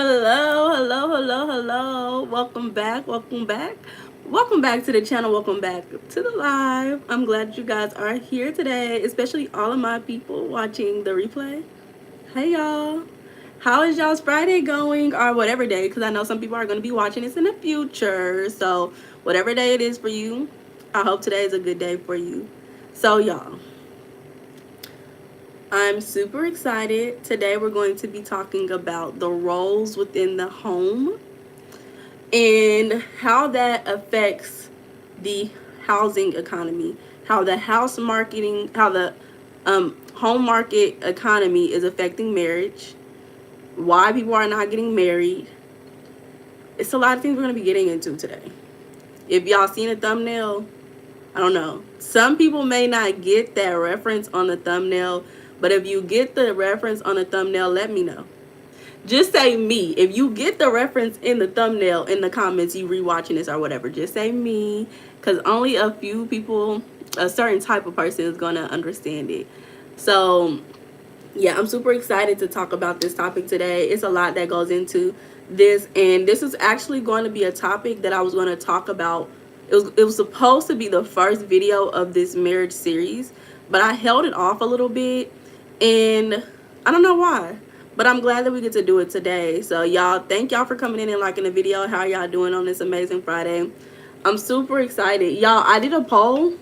Hello. Welcome back. Welcome back to the channel. Welcome back to the live. I'm glad you guys are here today, especially all of my people watching the replay. Hey, y'all. How is y'all's Friday going, or whatever day? Because I know some people are going to be watching this in the future. So, whatever day it is for you, I hope today is a good day for you. So, y'all, I'm super excited. Today we're going to be talking about the roles within the home and how that affects the housing economy, how the home market economy is affecting marriage, why people are not getting married. It's a lot of things we're going to be getting into today. If y'all seen a thumbnail, I don't know. Some people may not get that reference on the thumbnail, but if you get the reference on the thumbnail, let me know. Just say me. If you get the reference in the thumbnail, in the comments, you rewatching this or whatever, just say me, because only a few people, a certain type of person is going to understand it. So, yeah, I'm super excited to talk about this topic today. It's a lot that goes into this, and this is actually going to be a topic that I was going to talk about. It was supposed to be the first video of this marriage series, but I held it off a little bit, and I don't know why, but I'm glad that we get to do it today. So y'all, thank y'all for coming in and liking the video. How y'all doing on this amazing Friday? I'm super excited. Y'all, I did a poll,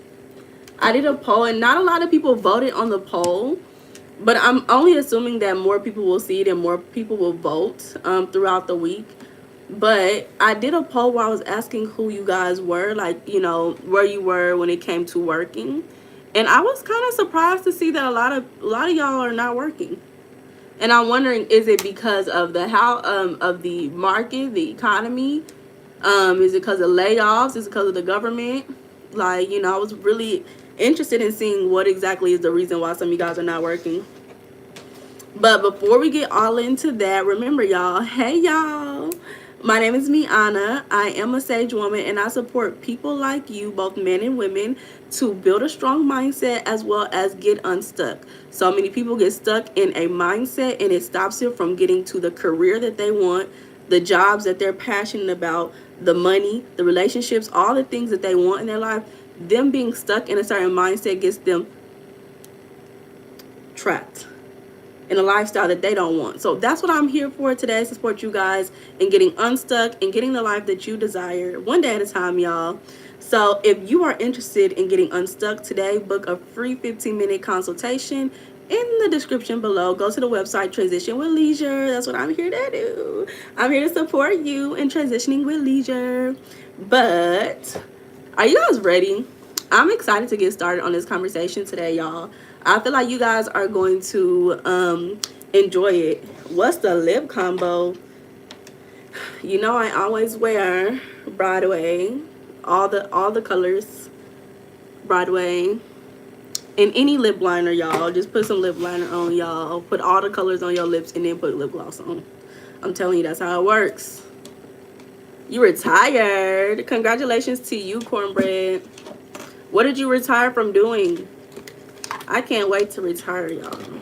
and not a lot of people voted on the poll, but I'm only assuming that more people will see it and more people will vote throughout the week. But I did a poll where I was asking who you guys were, like, you know, where you were when it came to working. And I was kind of surprised to see that a lot of y'all are not working. And I'm wondering, is it because of the of the market, the economy? Is it because of layoffs? Is it because of the government? Like, you know, I was really interested in seeing what exactly is the reason why some of you guys are not working. But before we get all into that, remember, y'all, hey, y'all. My name is Meiana. I am a sage woman, and I support people like you, both men and women, to build a strong mindset as well as get unstuck. So many people get stuck in a mindset, and it stops them from getting to the career that they want, the jobs that they're passionate about, the money, the relationships, all the things that they want in their life. Them being stuck in a certain mindset gets them trapped in a lifestyle that they don't want. So that's what I'm here for today, to support you guys in getting unstuck and getting the life that you desire, one day at a time, y'all. So if you are interested in getting unstuck today, book a free 15-minute consultation in the description below. Go to the website Transition with Leisure. That's what I'm here to do. I'm here to support you in transitioning with leisure. But are you guys ready? I'm excited to get started on this conversation today, y'all. I feel like you guys are going to enjoy it. What's the lip combo? You know, I always wear Broadway, all the colors, Broadway, and any lip liner, y'all. Just put some lip liner on, y'all. Put all the colors on your lips and then put lip gloss on. I'm telling you, that's how it works. You retired. Congratulations to you, Cornbread. What did you retire from doing? I can't wait to retire, y'all.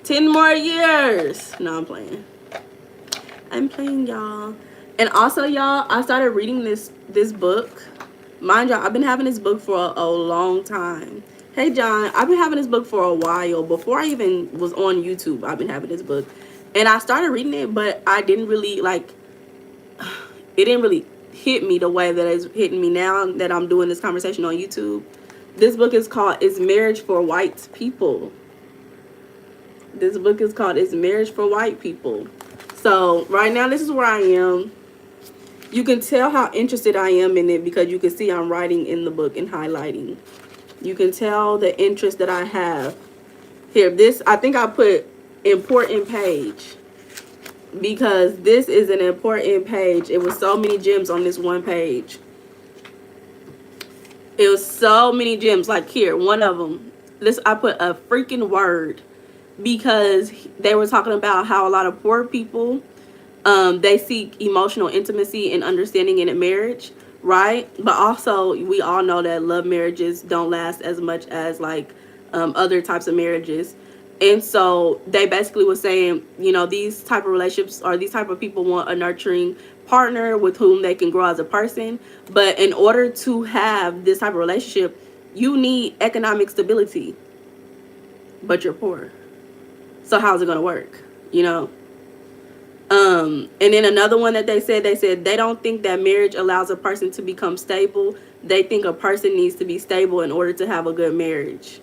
10 more years. No, I'm playing. Y'all. And also, y'all, I started reading this book. Mind y'all, I've been having this book for a long time. Hey, John, I've been having this book for a while. Before I even was on YouTube, I've been having this book. And I started reading it, but I didn't really, like, it didn't really hit me the way that it's hitting me now that I'm doing this conversation on YouTube. This book is called Is Marriage for White People. This book is called Is Marriage for White People. So right now, this is where I am. You can tell how interested I am in it because you can see I'm writing in the book and highlighting. You can tell the interest that I have. Here, this, I think I put important page because this is an important page. It was so many gems on this one page. It was so many gems. Like here, one of them. I put a freaking word because they were talking about how a lot of poor people, they seek emotional intimacy and understanding in a marriage, right? But also, we all know that love marriages don't last as much as like other types of marriages. And so they basically were saying, you know, these type of relationships or these type of people want a nurturing partner with whom they can grow as a person. But in order to have this type of relationship, you need economic stability, but you're poor. So how's it going to work? You know? And then another one that they said they don't think that marriage allows a person to become stable. They think a person needs to be stable in order to have a good marriage.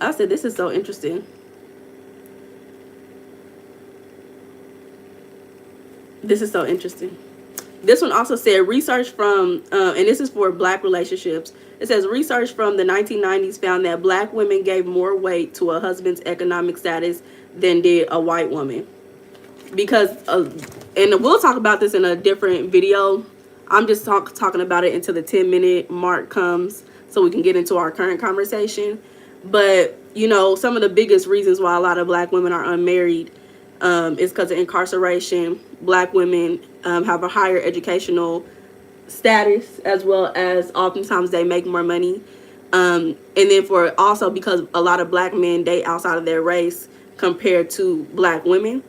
I said, this is so interesting. This is so interesting. This one also said research from, and this is for black relationships. It says research from the 1990s found that black women gave more weight to a husband's economic status than did a white woman. Because, and we'll talk about this in a different video. I'm just talking about it until the 10-minute mark comes so we can get into our current conversation. But, you know, some of the biggest reasons why a lot of black women are unmarried is because of incarceration. Black women have a higher educational status, as well as oftentimes they make more money. And then for also because a lot of black men date outside of their race compared to black women.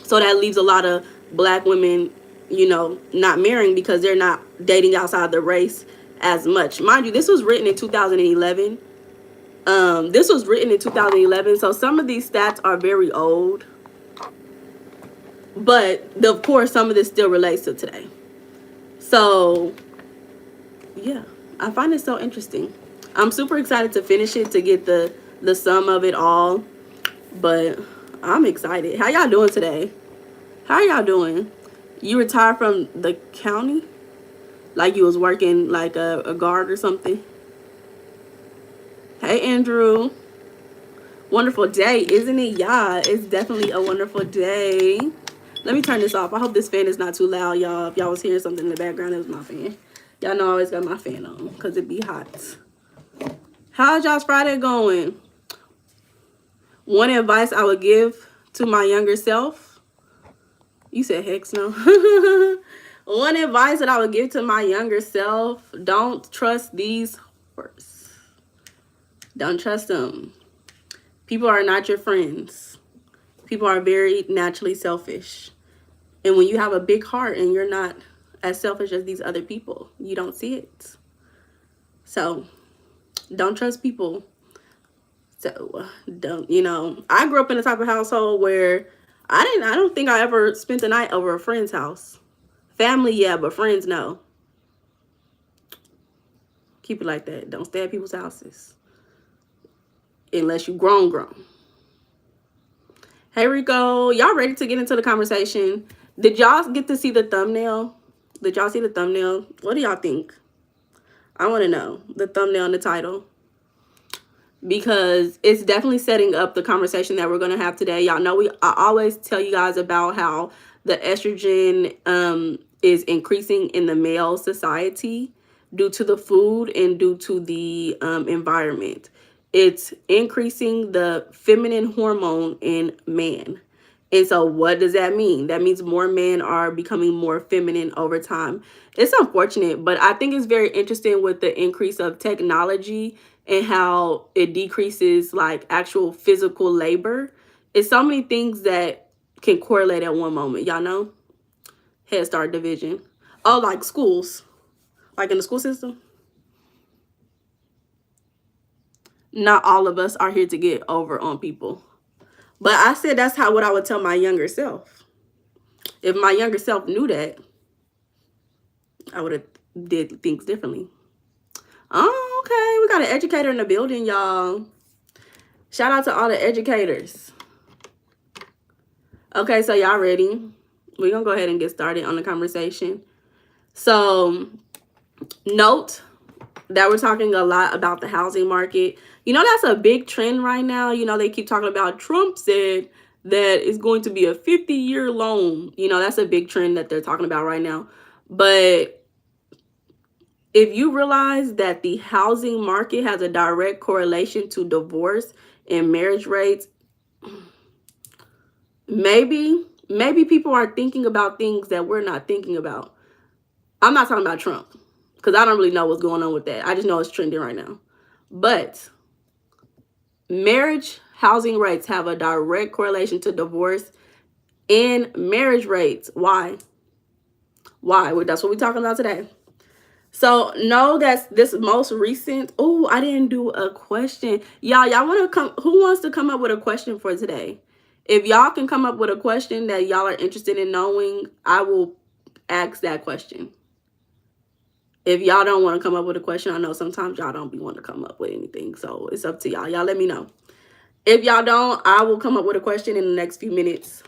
So that leaves a lot of black women, you know, not marrying because they're not dating outside the race as much. Mind you, this was written in 2011. This was written in 2011, so some of these stats are very old. But, of course, some of this still relates to today. So, yeah, I find it so interesting. I'm super excited to finish it, to get the sum of it all. But I'm excited. How y'all doing today? How y'all doing? You retired from the county? Like you was working like a guard or something? Hey, Andrew. Wonderful day, isn't it? Yeah, it's definitely a wonderful day. Let me turn this off. I hope this fan is not too loud, y'all. If y'all was hearing something in the background, it was my fan. Y'all know I always got my fan on because it be hot. How's y'all's Friday going? One advice I would give to my younger self. You said heck no. One advice that I would give to my younger self. Don't trust these words. Don't trust them. People are not your friends. People are very naturally selfish. And when you have a big heart and you're not as selfish as these other people, you don't see it. So don't trust people. So don't, you know, I grew up in a type of household where I don't think I ever spent the night over a friend's house. Family, yeah, but friends, no. Keep it like that. Don't stay at people's houses. Unless you grown. Hey, Rico, y'all ready to get into the conversation? Did y'all get to see the thumbnail? Did y'all see the thumbnail? What do y'all think? I want to know the thumbnail and the title, because it's definitely setting up the conversation that we're going to have today. Y'all know I always tell you guys about how the estrogen is increasing in the male society due to the food and due to the environment. It's increasing the feminine hormone in man. And so what does that mean? That means more men are becoming more feminine over time. It's unfortunate, but I think it's very interesting with the increase of technology and how it decreases like actual physical labor. It's so many things that can correlate at one moment, y'all know? Head Start division. Oh, like schools. Like in the school system. Not all of us are here to get over on people. But I said that's what I would tell my younger self. If my younger self knew that, I would have did things differently. Oh, okay. We got an educator in the building, y'all. Shout out to all the educators. Okay, so y'all ready? We're going to go ahead and get started on the conversation. So, note that we're talking a lot about the housing market. You know, that's a big trend right now. You know, they keep talking about Trump said that it's going to be a 50-year loan. You know, that's a big trend that they're talking about right now. But if you realize that the housing market has a direct correlation to divorce and marriage rates, maybe people are thinking about things that we're not thinking about. I'm not talking about Trump, because I don't really know what's going on with that. I just know it's trending right now. But marriage housing rates have a direct correlation to divorce and marriage rates. Why? Why? Well, that's what we're talking about today. So know that this most recent. Oh, I didn't do a question. Y'all want to come? Who wants to come up with a question for today? If y'all can come up with a question that y'all are interested in knowing, I will ask that question. If y'all don't want to come up with a question, I know sometimes y'all don't be wanting to come up with anything. So it's up to y'all. Y'all let me know. If y'all don't, I will come up with a question in the next few minutes.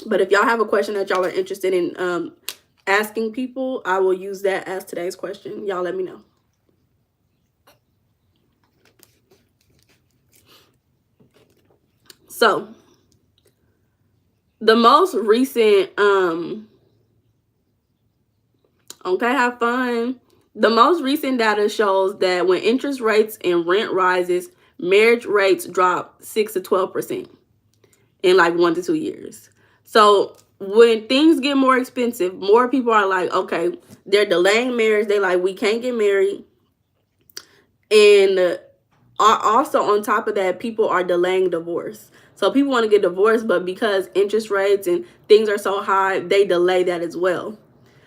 But if y'all have a question that y'all are interested in asking people, I will use that as today's question. Y'all let me know. So the most recent, okay, have fun. The most recent data shows that when interest rates and rent rises, marriage rates drop 6 to 12% in like 1 to 2 years. So when things get more expensive, more people are like, okay, they're delaying marriage. They like, we can't get married. And also on top of that, people are delaying divorce. So people want to get divorced, but because interest rates and things are so high, they delay that as well.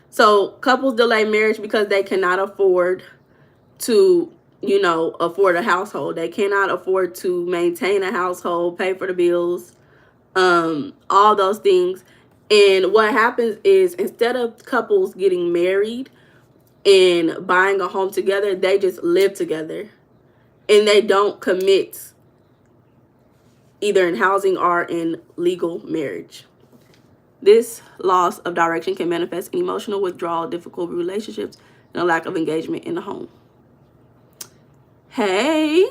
So couples delay marriage because they cannot afford to, afford a household. They cannot afford to maintain a household, pay for the bills, all those things. And what happens is, instead of couples getting married and buying a home together, they just live together and they don't commit either in housing or in legal marriage. This loss of direction can manifest in emotional withdrawal, difficult relationships, and a lack of engagement in the home. Hey,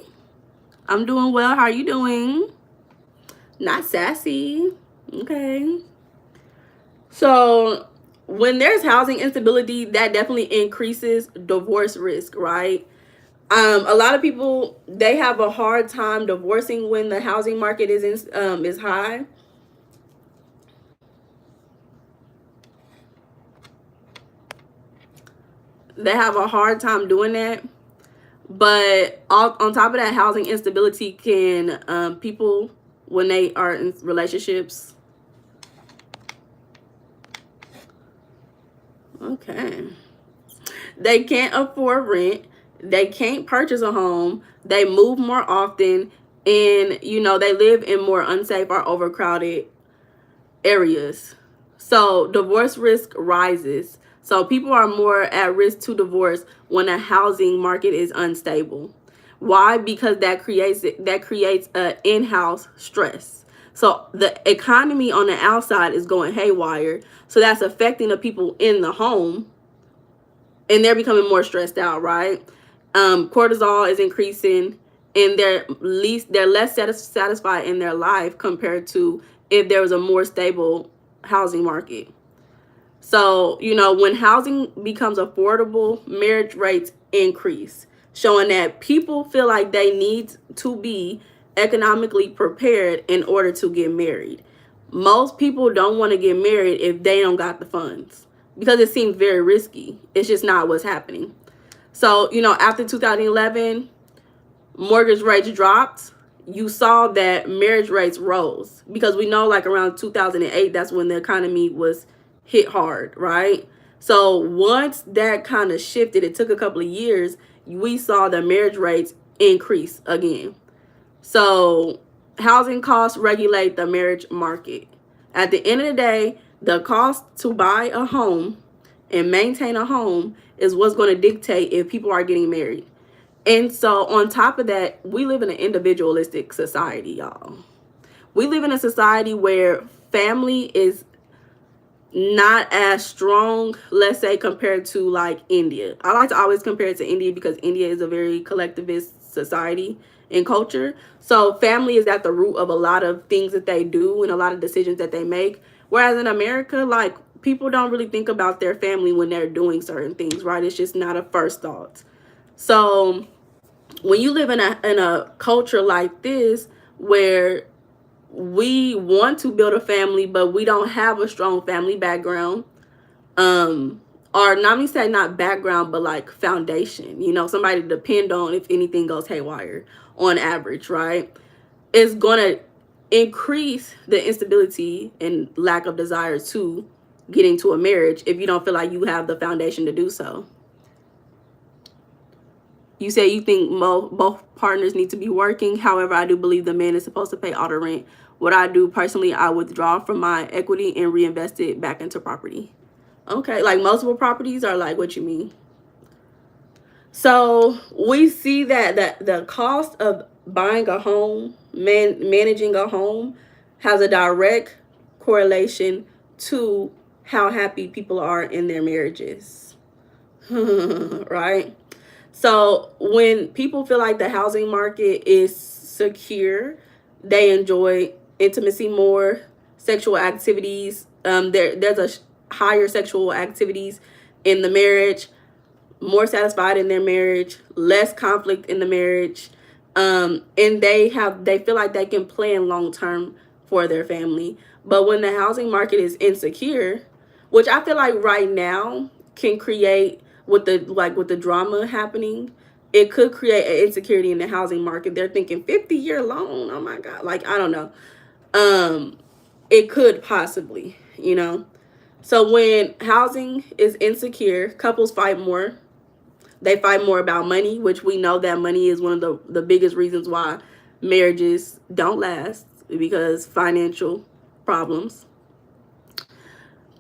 I'm doing well. How are you doing? Not sassy. Okay. So when there's housing instability, that definitely increases divorce risk, right? A lot of people, they have a hard time divorcing when the housing market is high. They have a hard time doing that. But on top of that, housing instability can, people, when they are in relationships, okay, they can't afford rent, they can't purchase a home, they move more often, and they live in more unsafe or overcrowded areas. So divorce risk rises. So people are more at risk to divorce when a housing market is unstable. Why? Because that creates a in-house stress. So the economy on the outside is going haywire. So that's affecting the people in the home, and they're becoming more stressed out, right? Cortisol is increasing, and they're less satisfied in their life compared to if there was a more stable housing market. So, when housing becomes affordable, marriage rates increase, showing that people feel like they need to be economically prepared in order to get married. Most people don't want to get married if they don't got the funds, because it seems very risky. It's just not what's happening. So, after 2011, mortgage rates dropped. You saw that marriage rates rose, because we know like around 2008, that's when the economy was hit hard, right? So once that kind of shifted, it took a couple of years, we saw the marriage rates increase again. So housing costs regulate the marriage market. At the end of the day, the cost to buy a home and maintain a home is what's going to dictate if people are getting married. And so on top of that, we live in an individualistic society, y'all. We live in a society where family is not as strong, let's say, compared to like India. I like to always compare it to India because India is a very collectivist society and culture. So family is at the root of a lot of things that they do and a lot of decisions that they make. Whereas in America, like, people don't really think about their family when they're doing certain things, right? It's just not a first thought. So when you live in a culture like this, where we want to build a family, but we don't have a strong family background, or not me say not background, but like foundation, somebody to depend on if anything goes haywire on average, right? is going to increase the instability and lack of desire to get into a marriage if you don't feel like you have the foundation to do so. You say you think both partners need to be working. However, I do believe the man is supposed to pay all the rent. What I do personally, I withdraw from my equity and reinvest it back into property. Okay, like multiple properties, or like what you mean? So we see that the cost of buying a home, managing a home, has a direct correlation to how happy people are in their marriages. Right? So when people feel like the housing market is secure, they enjoy intimacy more, sexual activities. There's a higher sexual activities in the marriage, more satisfied in their marriage, less conflict in the marriage, and they feel like they can plan long term for their family. But when the housing market is insecure, which I feel like right now can create, with the drama happening, it could create an insecurity in the housing market. They're thinking 50-year loan. Oh my God. Like, I don't know. It could possibly, So when housing is insecure, couples fight more. They fight more about money, which we know that money is one of the biggest reasons why marriages don't last, because financial problems.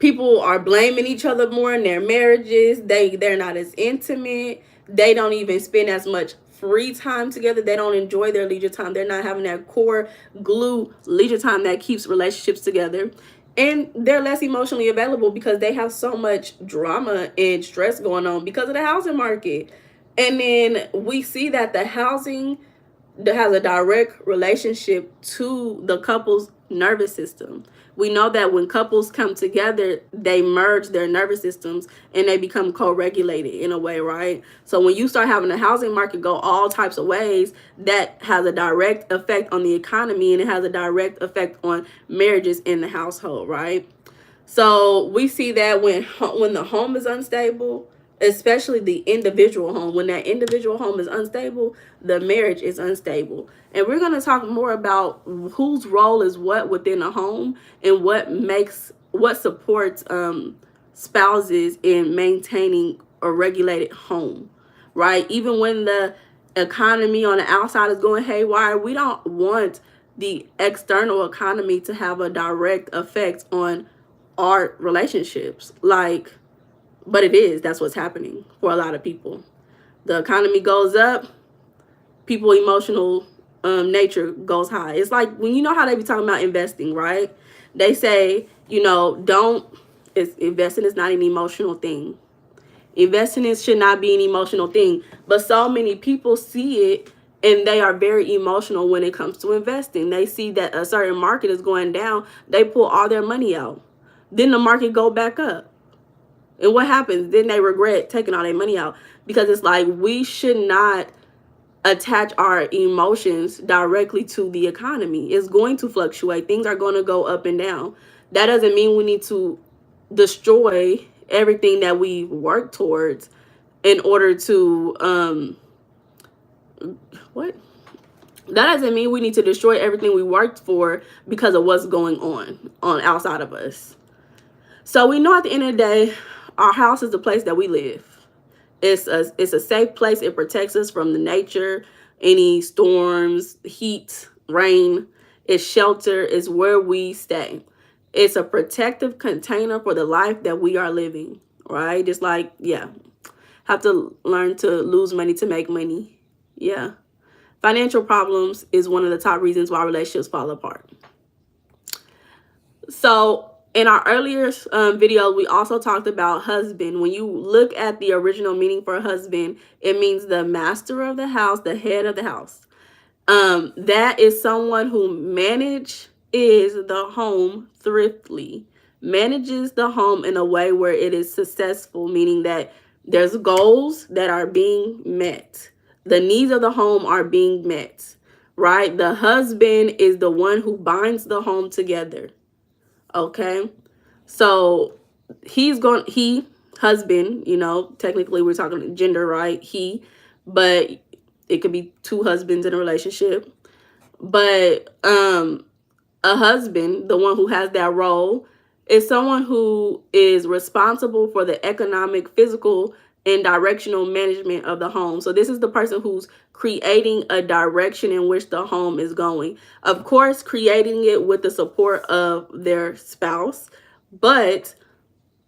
People are blaming each other more in their marriages. They're not as intimate. They don't even spend as much free time together. They don't enjoy their leisure time. They're not having that core glue leisure time that keeps relationships together. And they're less emotionally available because they have so much drama and stress going on because of the housing market. And then we see that the housing that has a direct relationship to the couple's nervous system. We know that when couples come together, they merge their nervous systems and they become co-regulated in a way, right? So when you start having the housing market go all types of ways, that has a direct effect on the economy, and it has a direct effect on marriages in the household, right? So we see that when the home is unstable, especially the individual home, when that individual home is unstable, the marriage is unstable. And we're going to talk more about whose role is what within a home, and what supports spouses in maintaining a regulated home, right? Even when the economy on the outside is going haywire, we don't want the external economy to have a direct effect on our relationships. But that's what's happening for a lot of people. The economy goes up, people emotional nature goes high. It's like, when you know how they be talking about investing, right? They say, investing is not an emotional thing. Investing should not be an emotional thing. But so many people see it, and they are very emotional when it comes to investing. They see that a certain market is going down, they pull all their money out. Then the market go back up. And what happens? Then they regret taking all their money out, because it's like, we should not attach our emotions directly to the economy. It's going to fluctuate. Things are going to go up and down. That doesn't mean we need to destroy everything that we work towards in order to what? That doesn't mean we need to destroy everything we worked for because of what's going on outside of us. So we know at the end of the day, our house is the place that we live. It's a safe place. It protects us from the nature, any storms, heat, rain. It's shelter. It's where we stay. It's a protective container for the life that we are living, right? Just like, have to learn to lose money to make money. Yeah. Financial problems is one of the top reasons why relationships fall apart. So in our earlier video, we also talked about husband. When you look at the original meaning for husband, it means the master of the house, the head of the house. That is someone who manages the home thriftily, manages the home in a way where it is successful, meaning that there's goals that are being met. The needs of the home are being met, right? The husband is the one who binds the home together. Okay, so husband, technically we're talking gender, right? But it could be two husbands in a relationship. But a husband, the one who has that role, is someone who is responsible for the economic, physical, and directional management of the home. So this is the person who's creating a direction in which the home is going. Of course, creating it with the support of their spouse, but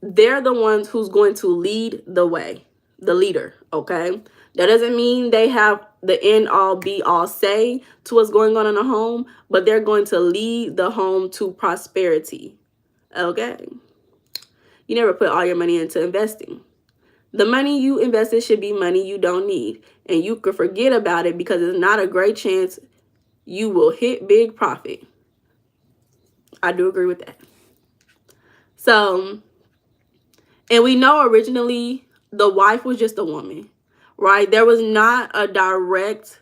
they're the ones who's going to lead the way, the leader, okay? That doesn't mean they have the end all be all say to what's going on in the home, but they're going to lead the home to prosperity, okay? You never put all your money into investing. The money you invested should be money you don't need, and you could forget about it because it's not a great chance you will hit big profit. I do agree with that. So, and we know originally the wife was just a woman, right? There was not a direct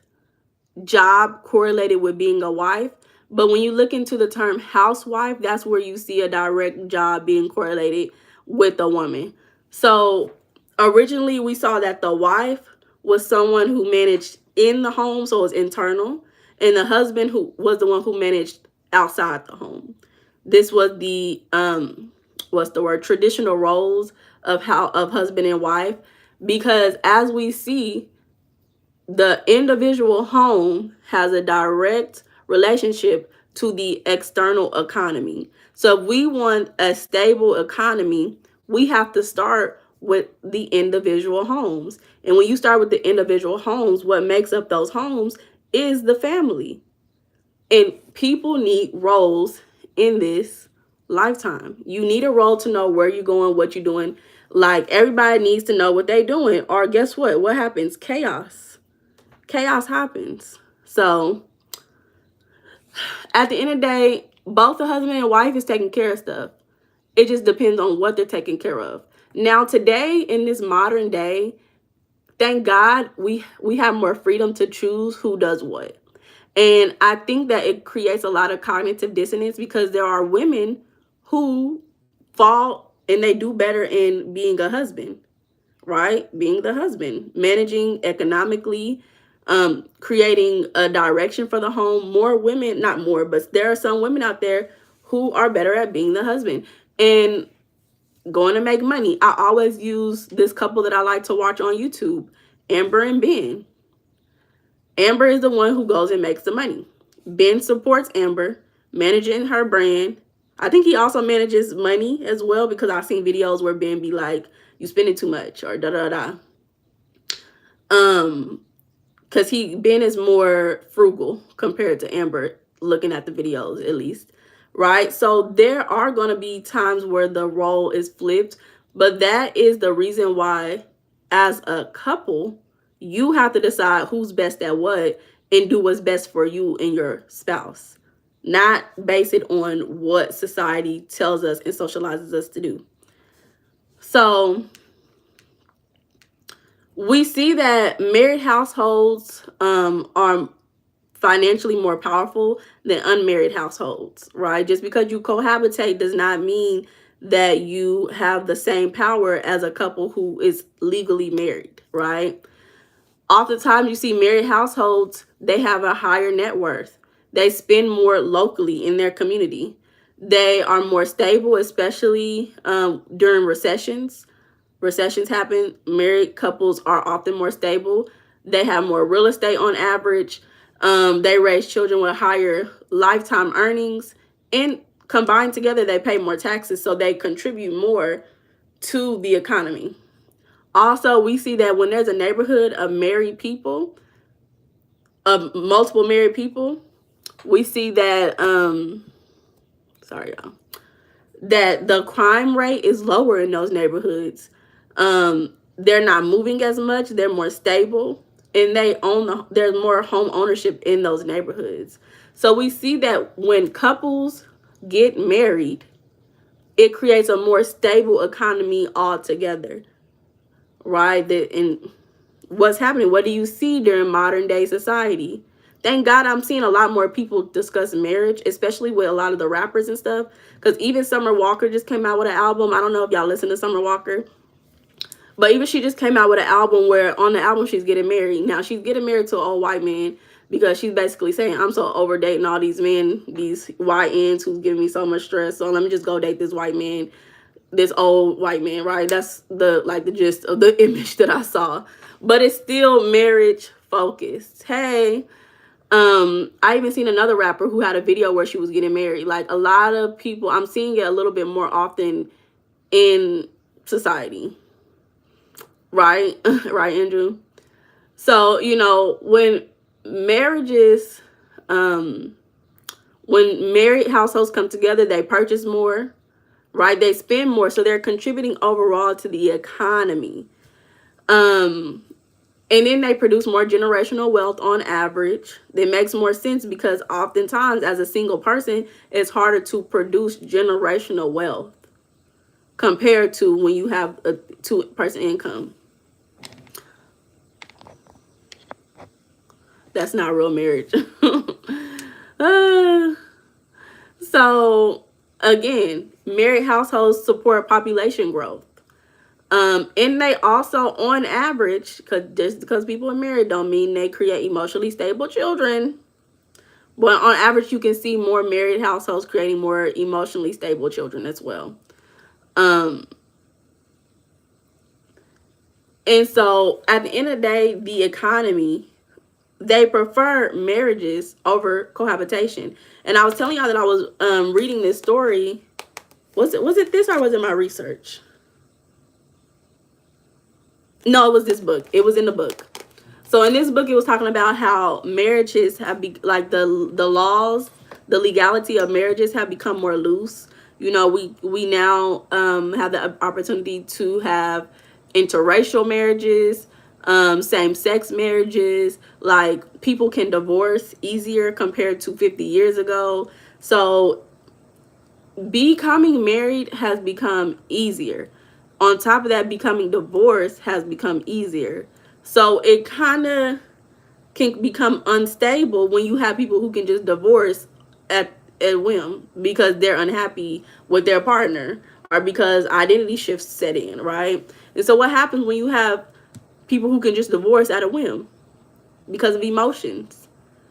job correlated with being a wife. But when you look into the term housewife, that's where you see a direct job being correlated with a woman. So originally we saw that the wife was someone who managed in the home, so it was internal, and the husband who was the one who managed outside the home. This was the what's the word, traditional roles of husband and wife, because as we see, the individual home has a direct relationship to the external economy. So if we want a stable economy, we have to start with the individual homes. And when you start with the individual homes, what makes up those homes is the family. And people need roles in this lifetime. You need a role to know where you're going, what you're doing. Like, everybody needs to know what they're doing, or guess what? What happens? Chaos happens. So at the end of the day, both the husband and wife is taking care of stuff. It just depends on what they're taking care of. Now, today, in this modern day, thank God we have more freedom to choose who does what. And I think that it creates a lot of cognitive dissonance because there are women who fall and they do better in being a husband, right? Being the husband, managing economically, creating a direction for the home. More women, not more, but there are some women out there who are better at being the husband and going to make money. I always use this couple that I like to watch on YouTube, Amber and Ben. Amber is the one who goes and makes the money. Ben supports Amber, managing her brand. I think he also manages money as well, because I've seen videos where Ben be like, you spending too much, or da da da. Because Ben is more frugal compared to Amber, looking at the videos at least, right? So there are going to be times where the role is flipped, but that is the reason why, as a couple, you have to decide who's best at what and do what's best for you and your spouse, not base it on what society tells us and socializes us to do. So we see that married households are financially more powerful than unmarried households, right? Just because you cohabitate does not mean that you have the same power as a couple who is legally married, right? Oftentimes you see married households, they have a higher net worth. They spend more locally in their community. They are more stable, especially during recessions. Recessions happen. Married couples are often more stable. They have more real estate on average. They raise children with higher lifetime earnings. And combined together, they pay more taxes, so they contribute more to the economy. Also, we see that when there's a neighborhood of married people, of multiple married people, we see that, sorry, y'all, that the crime rate is lower in those neighborhoods. They're not moving as much. They're more stable, and there's more home ownership in those neighborhoods. So we see that when couples get married, it creates a more stable economy altogether, right? And what's happening? What do you see during modern day society? Thank God I'm seeing a lot more people discuss marriage, especially with a lot of the rappers and stuff. Because even Summer Walker just came out with an album. I don't know if y'all listen to Summer Walker, but even she just came out with an album where on the album she's getting married. Now she's getting married to an old white man because she's basically saying, I'm so over dating all these men, these YNs who's giving me so much stress, so let me just go date this white man, this old white man, right? That's the gist of the image that I saw. But it's still marriage focused. Hey, I even seen another rapper who had a video where she was getting married. Like, a lot of people, I'm seeing it a little bit more often in society, right? Right, Andrew? So, you know, when marriages, when married households come together, they purchase more, right? They spend more, so they're contributing overall to the economy. And then they produce more generational wealth on average. That makes more sense because oftentimes as a single person, it's harder to produce generational wealth compared to when you have a two-person income. That's not real marriage. So again, married households support population growth. And they also, on average, because just because people are married don't mean they create emotionally stable children. But on average, you can see more married households creating more emotionally stable children as well. And so at the end of the day, the economy, they prefer marriages over cohabitation. And I was telling y'all that I was reading this story. Was it this or was it my research? No, it was this book. It was in the book. So in this book, it was talking about how marriages have like the laws, the legality of marriages have become more loose. You know, we now have the opportunity to have interracial marriages, same-sex marriages. Like, people can divorce easier compared to 50 years ago. So becoming married has become easier. On top of that, becoming divorced has become easier. So it kind of can become unstable when you have people who can just divorce at whim because they're unhappy with their partner or because identity shifts set in, right? And so what happens when you have people who can just divorce at a whim because of emotions,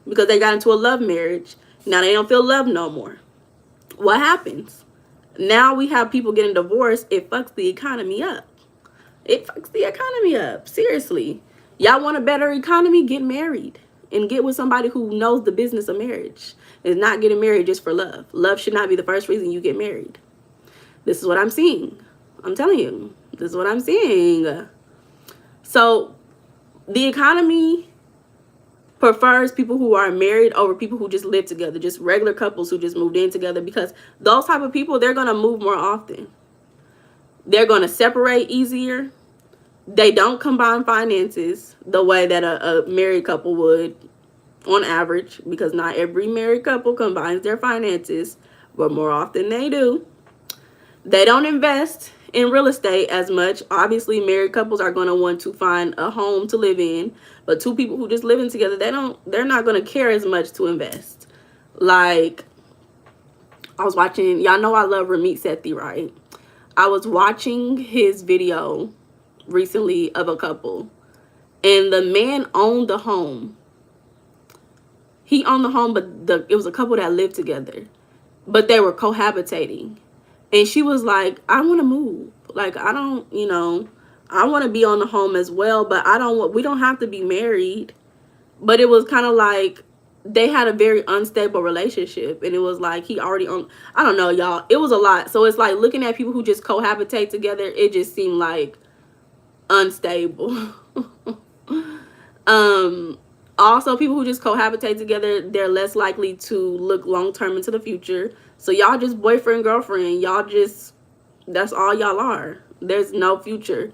because they got into a love marriage, now they don't feel loved no more? What happens? Now we have people getting divorced. It fucks the economy up. It fucks the economy up. Seriously. Y'all want a better economy? Get married. And get with somebody who knows the business of marriage. Is not getting married just for love. Love should not be the first reason you get married. This is what I'm seeing. I'm telling you. This is what I'm seeing. So the economy prefers people who are married over people who just live together, just regular couples who just moved in together, because those type of people, they're going to move more often. They're going to separate easier. They don't combine finances the way that a married couple would on average, because not every married couple combines their finances, but more often they do. They don't invest in real estate as much. Obviously, married couples are going to want to find a home to live in, but two people who just living together, they're not going to care as much to invest. Like, I was watching, y'all know I love Ramit Sethi, right? I was watching his video recently of a couple, and the man owned the home. He owned the home, but it was a couple that lived together, but they were cohabitating. And she was like, I want to move. Like, I don't, I want to be on the home as well, but we don't have to be married. But it was kind of like they had a very unstable relationship. And it was like he already owned, I don't know, y'all. It was a lot. So it's like looking at people who just cohabitate together, it just seemed like unstable. Also, people who just cohabitate together, they're less likely to look long-term into the future. So y'all just boyfriend, girlfriend. Y'all just, that's all y'all are. There's no future.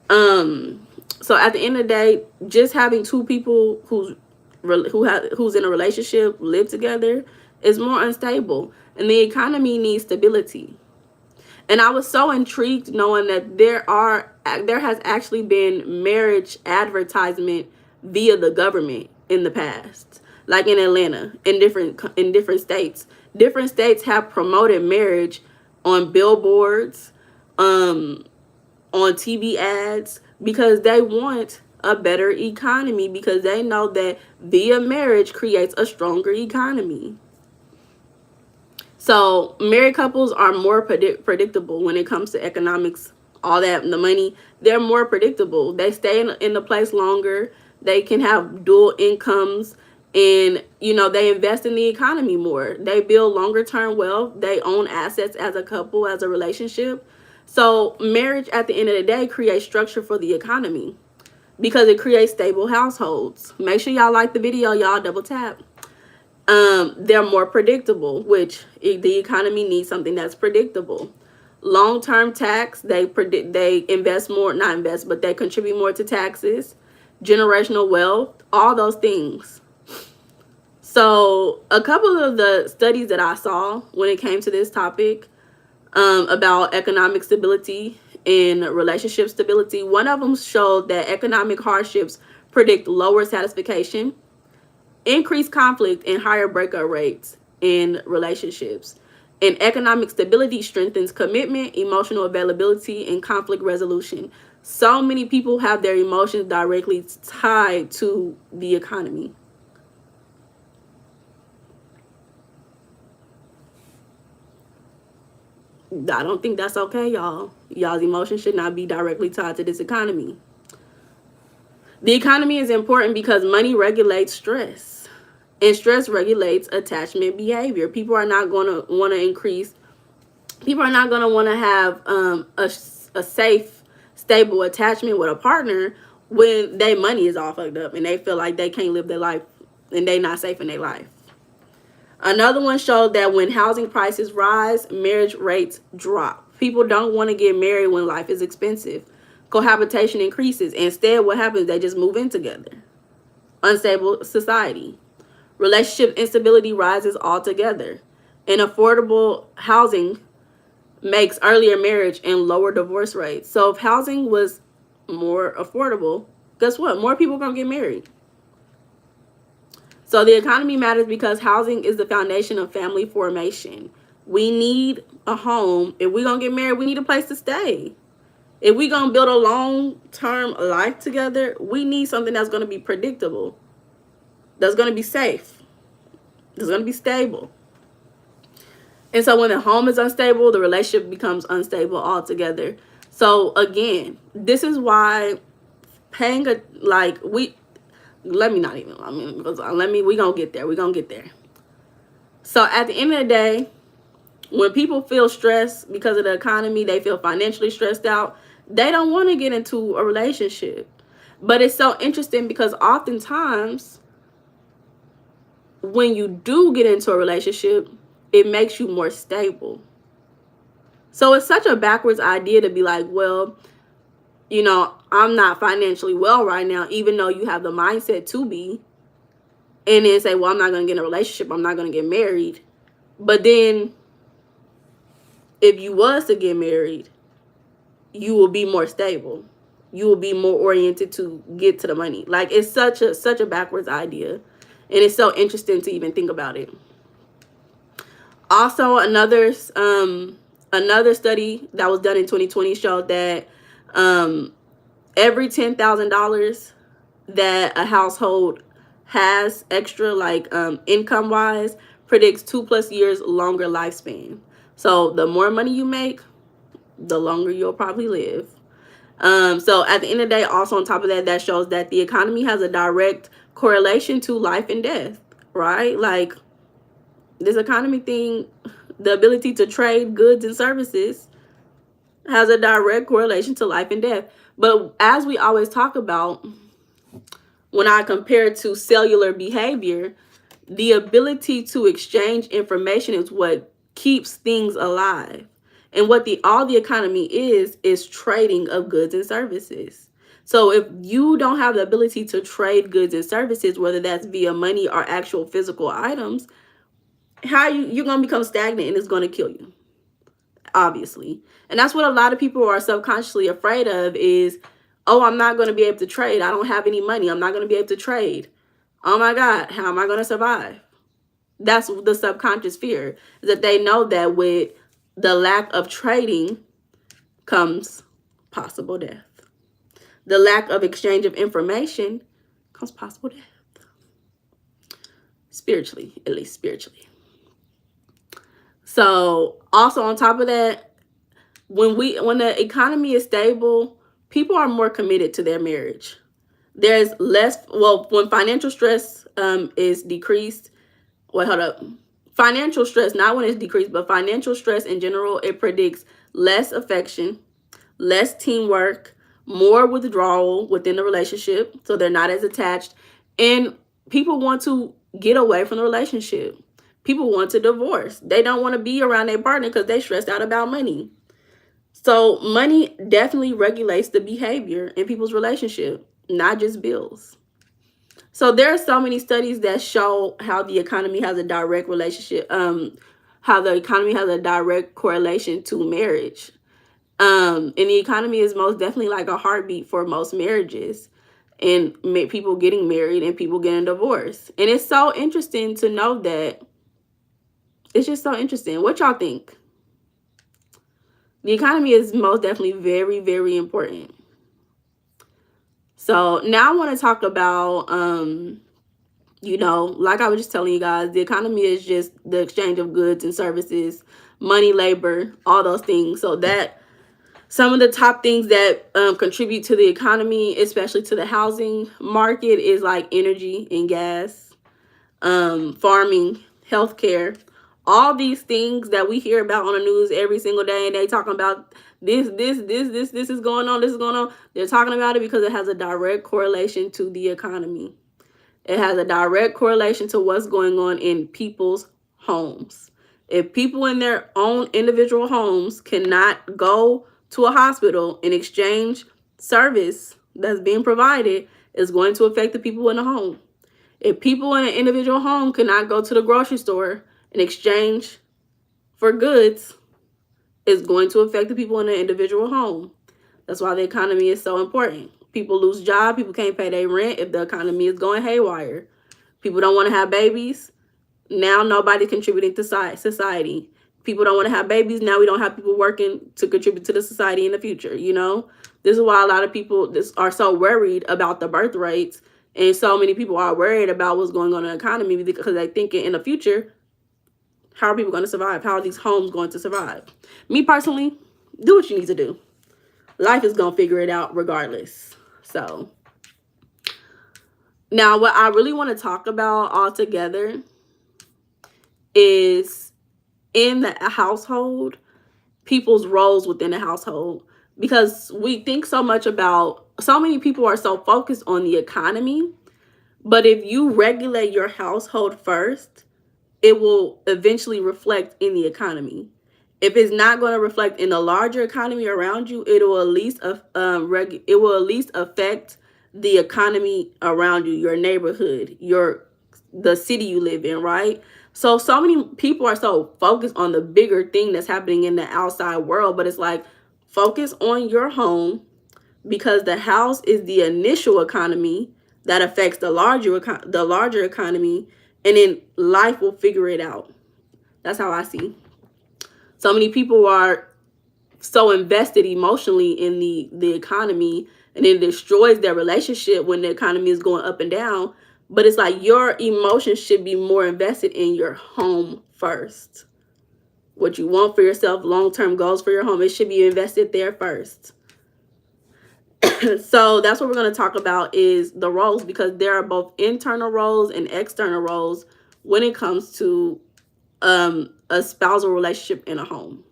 So at the end of the day, just having two people who's in a relationship, live together, is more unstable. And the economy needs stability. And I was so intrigued knowing that there has actually been marriage advertisement via the government in the past, like in Atlanta, in different states. Different states have promoted marriage on billboards, on TV ads, because they want a better economy because they know that via marriage creates a stronger economy. So married couples are more predictable when it comes to economics, all that, the money. They're more predictable. They stay in the place longer. They can have dual incomes, and they invest in the economy more. They build longer term wealth. They own assets as a couple, as a relationship. So marriage at the end of the day creates structure for the economy because it creates stable households. Make sure y'all like the video, y'all double tap. They're more predictable, which the economy needs something that's predictable. Long-term tax, they invest more, not invest, but they contribute more to taxes. Generational wealth, all those things. So a couple of the studies that I saw when it came to this topic, about economic stability and relationship stability, one of them showed that economic hardships predict lower satisfaction, increased conflict, and higher breakup rates in relationships. And economic stability strengthens commitment, emotional availability, and conflict resolution. So many people have their emotions directly tied to the economy. I don't think that's okay, y'all. Y'all's emotions should not be directly tied to this economy. The economy is important because money regulates stress, and stress regulates attachment behavior. People are not going to want to increase. People are not going to want to have a safe, stable attachment with a partner when their money is all fucked up and they feel like they can't live their life and they not safe in their life. Another one showed that when housing prices rise, marriage rates drop. People don't want to get married when life is expensive. Cohabitation increases. Instead, what happens? They just move in together. Unstable society. Relationship instability rises altogether. And affordable housing makes earlier marriage and lower divorce rates. So if housing was more affordable, guess what? More people are going to get married. So the economy matters because housing is the foundation of family formation. We need a home. If we're going to get married, we need a place to stay. If we're going to build a long-term life together, we need something that's going to be predictable, that's going to be safe, that's going to be stable. And so when the home is unstable, the relationship becomes unstable altogether. So again, this is why paying a, like, we, let me not even, I mean, because we gonna get there. We gonna get there. So at the end of the day, when people feel stressed because of the economy, they feel financially stressed out, they don't want to get into a relationship. But it's so interesting because oftentimes when you do get into a relationship, it makes you more stable. So it's such a backwards idea to be like, well, I'm not financially well right now, even though you have the mindset to be, and then say, well, I'm not going to get in a relationship, I'm not going to get married. But then if you was to get married, you will be more stable. You will be more oriented to get to the money. Like, it's such a backwards idea. And it's so interesting to even think about it. Also, another study that was done in 2020 showed that every $10,000 that a household has extra, like income wise, predicts 2+ years longer lifespan. So the more money you make, the longer you'll probably live. So at the end of the day, also on top of that, that shows that the economy has a direct correlation to life and death, right? Like, this economy thing, the ability to trade goods and services has a direct correlation to life and death. But as we always talk about, when I compare it to cellular behavior, the ability to exchange information is what keeps things alive. And what all the economy is trading of goods and services. So if you don't have the ability to trade goods and services, whether that's via money or actual physical items, how you're going to become stagnant and it's going to kill you, obviously. And that's what a lot of people are subconsciously afraid of is, oh, I'm not going to be able to trade. I don't have any money. I'm not going to be able to trade. Oh my God, how am I going to survive? That's the subconscious fear, is that they know that with the lack of trading comes possible death. the lack of exchange of information comes possible death. Spiritually, at least spiritually. So also on top of that, when the economy is stable, people are more committed to their marriage. There's less, well, when financial stress is decreased. Wait, hold up. Financial stress, not when it's decreased, but financial stress in general, it predicts less affection, less teamwork, more withdrawal within the relationship, so they're not as attached, and people want to get away from the relationship. People want to divorce. They don't want to be around their partner because they stressed out about money. So money definitely regulates the behavior in people's relationship, not just bills. So there are so many studies that show how the economy has a direct relationship, how the economy has a direct correlation to marriage. And the economy is most definitely like a heartbeat for most marriages, and people getting married and people getting divorced. And it's so interesting to know that. It's just so interesting. What y'all think? The economy is most definitely very, very important. So now I want to talk about, like I was just telling you guys, the economy is just the exchange of goods and services, money, labor, all those things. So that some of the top things that contribute to the economy, especially to the housing market, is like energy and gas, farming, healthcare, all these things that we hear about on the news every single day, and they talking about this is going on, this is going on. They're talking about it because it has a direct correlation to the economy. It has a direct correlation to what's going on in people's homes. If people in their own individual homes cannot go to a hospital and exchange service that's being provided, it's going to affect the people in the home. If people in an individual home cannot go to the grocery store and exchange for goods, it's going to affect the people in an individual home. That's why the economy is so important. People lose jobs. People can't pay their rent if the economy is going haywire. People don't want to have babies. Now nobody's contributing to society. People don't want to have babies. Now we don't have people working to contribute to the society in the future. This is why a lot of people are so worried about the birth rates. And so many people are worried about what's going on in the economy because they think in the future, how are people going to survive? How are these homes going to survive? Me personally, do what you need to do. Life is going to figure it out regardless. So now what I really want to talk about altogether is in the household, people's roles within the household. Because we think so much about, so many people are so focused on the economy. But if you regulate your household first, it will eventually reflect in the economy. If it's not going to reflect in the larger economy around you, it will at least affect the economy around you, your neighborhood, the city you live in, right? So many people are so focused on the bigger thing that's happening in the outside world, but it's like, focus on your home, because the house is the initial economy that affects the larger economy, and then life will figure it out. That's how I see. So many people are so invested emotionally in the economy, and it destroys their relationship when the economy is going up and down. But it's like your emotions should be more invested in your home first. What you want for yourself, long-term goals for your home, it should be invested there first. So that's what we're going to talk about, is the roles, because there are both internal roles and external roles when it comes to a spousal relationship in a home.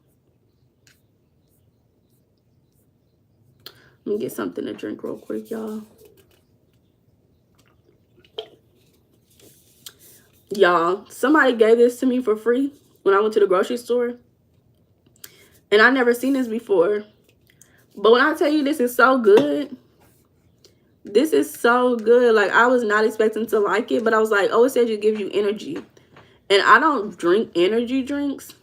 Let me get something to drink real quick, y'all. Y'all, somebody gave this to me for free when I went to the grocery store. And I never seen this before. But when I tell you this is so good, this is so good. Like, I was not expecting to like it, but I was like, oh, it says it gives you energy. And I don't drink energy drinks.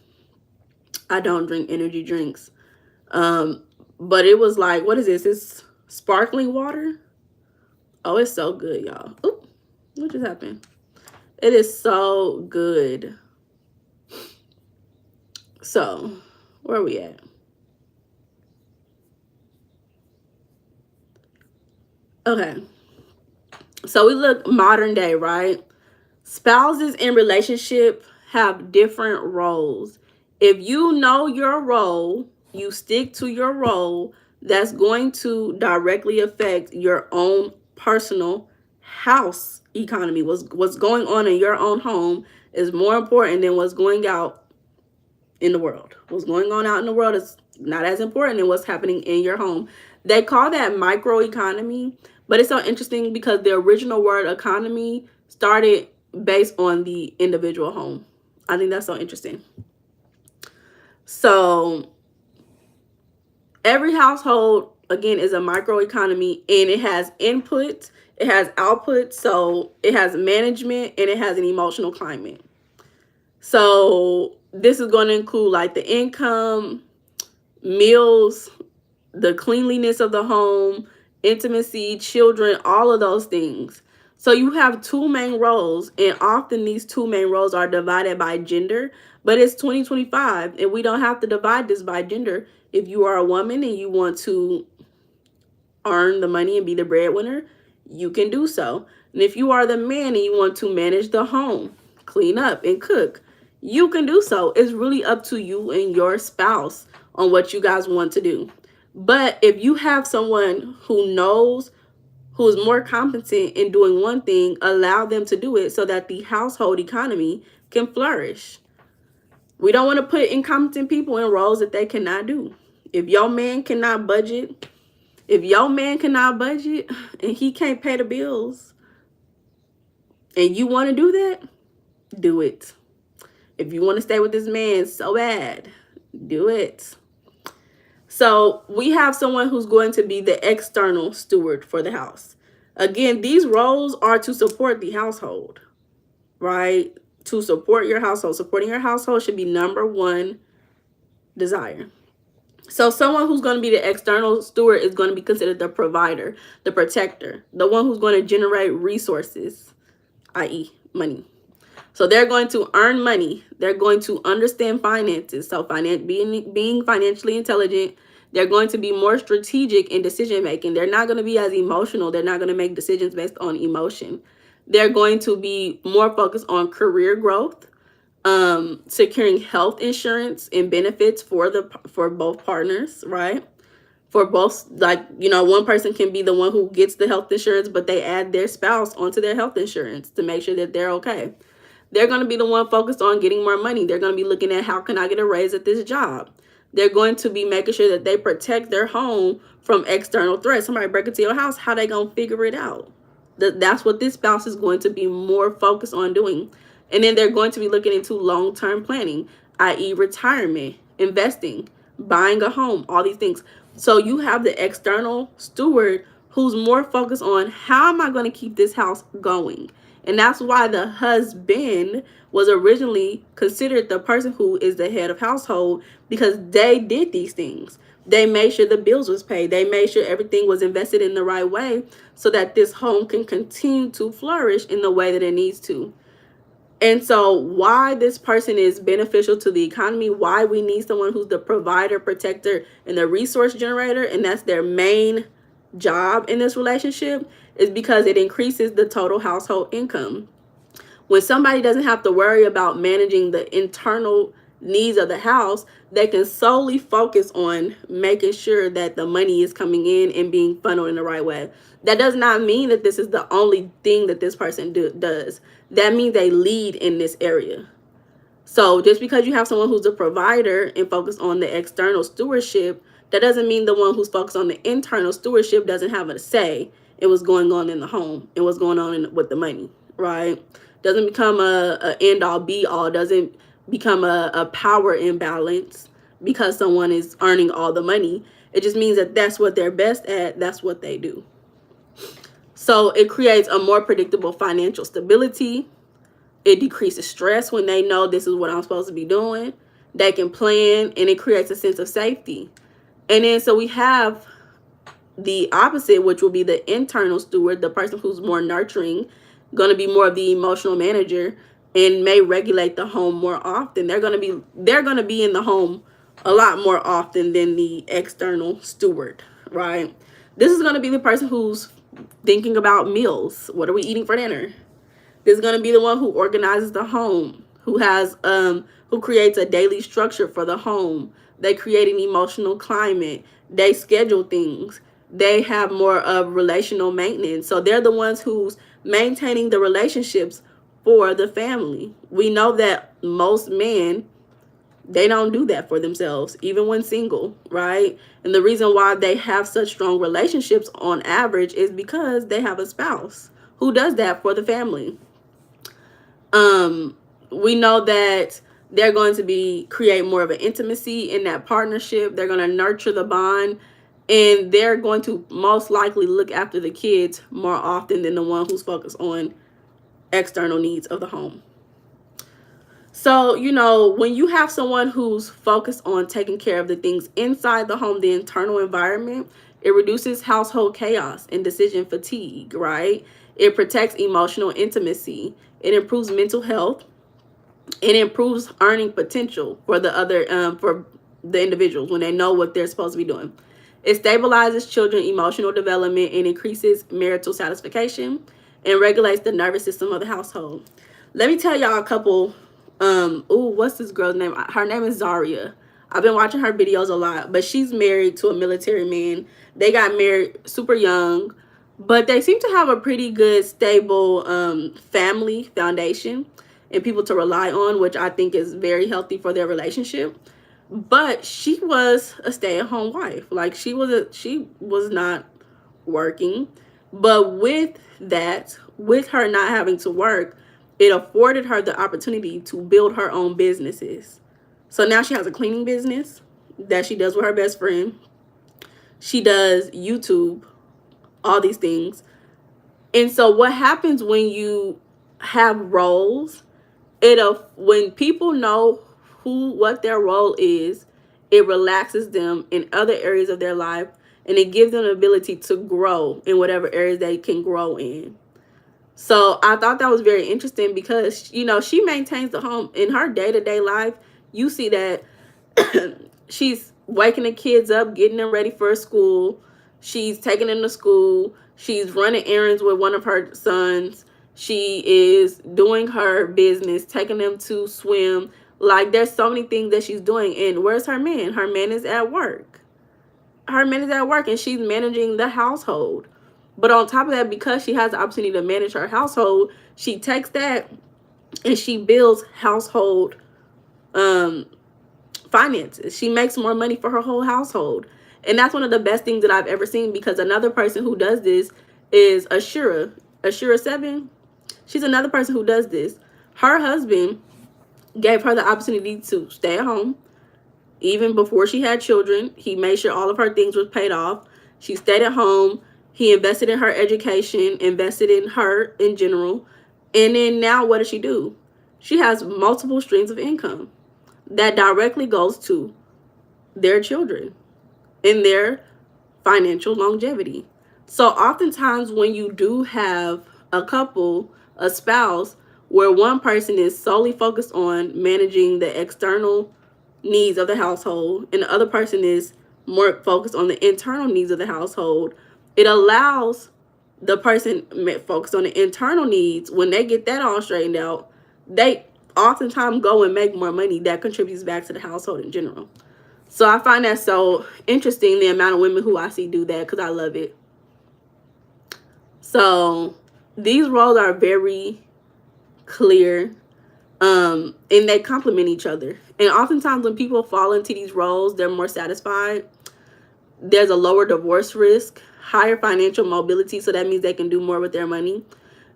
I don't drink energy drinks. But it was like, what is this? It's sparkling water. Oh, it's so good, y'all. Oop, what just happened? It is so good. So, where are we at? Okay. So we look modern day, right? Spouses in relationship have different roles. If you know your role, you stick to your role, that's going to directly affect your own personal house economy. What's going on in your own home is more important than what's going out in the world. What's going on out in the world is not as important than what's happening in your home. They call that microeconomy, but it's so interesting because the original word economy started based on the individual home. I think that's so interesting. So every household, again, is a microeconomy, and it has input, it has output, so it has management, and it has an emotional climate. So this is going to include like the income, meals, the cleanliness of the home, intimacy, children, all of those things. So you have two main roles, and often these two main roles are divided by gender, but it's 2025 and we don't have to divide this by gender. If you are a woman and you want to earn the money and be the breadwinner, you can do so. And if you are the man and you want to manage the home, clean up and cook, you can do so. It's really up to you and your spouse on what you guys want to do. But if you have someone who knows, who is more competent in doing one thing, allow them to do it so that the household economy can flourish. We don't want to put incompetent people in roles that they cannot do. If your man cannot budget, if your man cannot budget and he can't pay the bills and you want to do that, do it. If you want to stay with this man so bad, do it. So we have someone who's going to be the external steward for the house. Again, these roles are to support the household, right? To support your household. Supporting your household should be number one desire. So someone who's going to be the external steward is going to be considered the provider, the protector, the one who's going to generate resources, i.e. money. So they're going to earn money. They're going to understand finances. So being financially intelligent, they're going to be more strategic in decision making. They're not going to be as emotional. They're not going to make decisions based on emotion. They're going to be more focused on career growth, securing health insurance and benefits for both partners, right? For both, like, one person can be the one who gets the health insurance, but they add their spouse onto their health insurance to make sure that they're okay. They're going to be the one focused on getting more money. They're going to be looking at how can I get a raise at this job. They're going to be making sure that they protect their home from external threats. Somebody break into your house, how they going to figure it out? That's what this spouse is going to be more focused on doing. And then they're going to be looking into long-term planning, i.e. retirement, investing, buying a home, all these things. So you have the external steward who's more focused on how am I going to keep this house going? And that's why the husband was originally considered the person who is the head of household, because they did these things. They made sure the bills was paid. They made sure everything was invested in the right way so that this home can continue to flourish in the way that it needs to. And so why this person is beneficial to the economy, why we need someone who's the provider, protector, and the resource generator, and that's their main job in this relationship, is because it increases the total household income. When somebody doesn't have to worry about managing the internal needs of the house, they can solely focus on making sure that the money is coming in and being funneled in the right way. That does not mean that this is the only thing that this person does. That means they lead in this area. So just because you have someone who's a provider and focused on the external stewardship, that doesn't mean the one who's focused on the internal stewardship doesn't have a say in what's going on in the home and what's going on with the money, right? Doesn't become a end all be all, doesn't become a power imbalance because someone is earning all the money. It just means that that's what they're best at. That's what they do. So it creates a more predictable financial stability. It decreases stress when they know this is what I'm supposed to be doing. They can plan, and it creates a sense of safety. And then so we have the opposite, which will be the internal steward, the person who's more nurturing, going to be more of the emotional manager and may regulate the home more often. They're going to be in the home a lot more often than the external steward, right? This is going to be the person who's thinking about meals. What are we eating for dinner? This is going to be the one who organizes the home, who creates a daily structure for the home. They create an emotional climate. They schedule things. They have more of relational maintenance. So they're the ones who's maintaining the relationships for the family. We know that most men, they don't do that for themselves, even when single, right? And the reason why they have such strong relationships on average is because they have a spouse who does that for the family. We know that they're going to be create more of an intimacy in that partnership. They're going to nurture the bond, and they're going to most likely look after the kids more often than the one who's focused on external needs of the home. So, when you have someone who's focused on taking care of the things inside the home, the internal environment, it reduces household chaos and decision fatigue, right? It protects emotional intimacy. It improves mental health. It improves earning potential for the individuals when they know what they're supposed to be doing. It stabilizes children's emotional development and increases marital satisfaction and regulates the nervous system of the household. Let me tell y'all a couple. What's this girl's name? Her name is Zaria. I've been watching her videos a lot, but she's married to a military man. They got married super young, but they seem to have a pretty good, stable family foundation and people to rely on, which I think is very healthy for their relationship. But she was a stay-at-home wife. Like she was not working. But with that, with her not having to work, it afforded her the opportunity to build her own businesses. So now she has a cleaning business that she does with her best friend. She does YouTube, all these things. And so what happens when you have roles, when people know what their role is, it relaxes them in other areas of their life, and it gives them the ability to grow in whatever areas they can grow in. So I thought that was very interesting because, she maintains the home in her day-to-day life. You see that she's waking the kids up, getting them ready for school. She's taking them to school. She's running errands with one of her sons. She is doing her business, taking them to swim. Like, there's so many things that she's doing. And where's her man? Her man is at work. Her man is at work, and she's managing the household. But on top of that, because she has the opportunity to manage her household, she takes that and she builds household finances. She makes more money for her whole household. And that's one of the best things that I've ever seen, because another person who does this is Ashura 7. She's another person who does this. Her husband gave her the opportunity to stay at home. Even before she had children, he made sure all of her things was paid off. She stayed at home. He invested in her education, invested in her in general. And then now what does she do? She has multiple streams of income that directly goes to their children and their financial longevity. So oftentimes when you do have a couple, a spouse, where one person is solely focused on managing the external needs of the household and the other person is more focused on the internal needs of the household, it allows the person focused on the internal needs, when they get that all straightened out, they oftentimes go and make more money that contributes back to the household in general. So I find that so interesting, the amount of women who I see do that, because I love it. So these roles are very clear, and they complement each other. And oftentimes when people fall into these roles, they're more satisfied. There's a lower divorce risk, higher financial mobility, so that means they can do more with their money.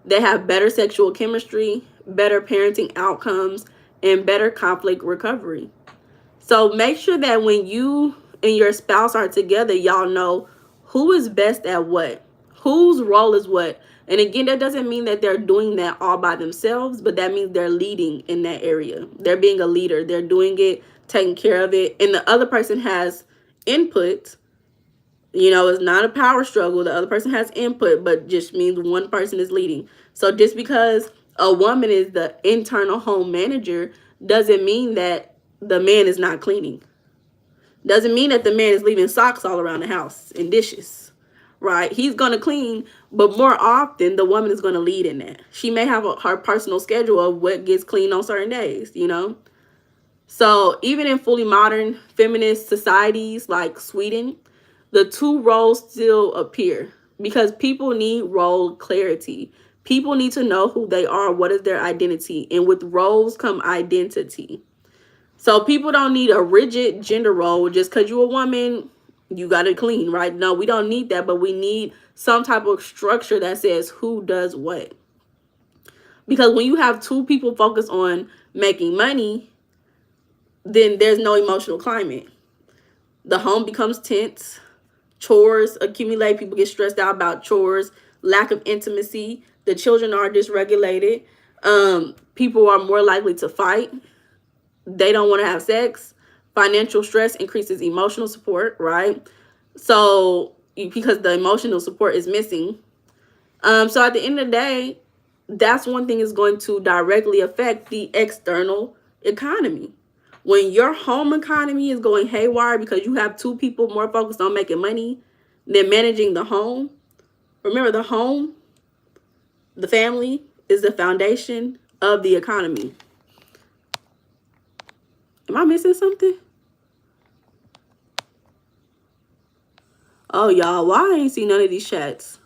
They have better sexual chemistry, better parenting outcomes, and better conflict recovery. So make sure that when you and your spouse are together, y'all know who is best at what, whose role is what. And again, that doesn't mean that they're doing that all by themselves, but that means they're leading in that area. They're being a leader. They're doing it, taking care of it. And the other person has input. It's not a power struggle. The other person has input, but just means one person is leading. So just because a woman is the internal home manager doesn't mean that the man is not cleaning. Doesn't mean that the man is leaving socks all around the house and dishes, right? He's going to clean, but more often the woman is going to lead in that. She may have her personal schedule of what gets cleaned on certain days, you know? So even in fully modern feminist societies like Sweden, the two roles still appear because people need role clarity. People need to know who they are, what is their identity, and with roles come identity. So people don't need a rigid gender role just because you're a woman, you got to clean, right? No, we don't need that, but we need some type of structure that says who does what. Because when you have two people focused on making money, then there's no emotional climate. The home becomes tense. Chores accumulate. People get stressed out about chores. Lack of intimacy. The children are dysregulated. People are more likely to fight. They don't want to have sex. Financial stress increases emotional support, right? So because the emotional support is missing. So at the end of the day, that's one thing is going to directly affect the external economy. When your home economy is going haywire because you have two people more focused on making money than managing the home. Remember, the home, the family, is the foundation of the economy. Am I missing something? Oh, y'all, why I ain't seen none of these chats?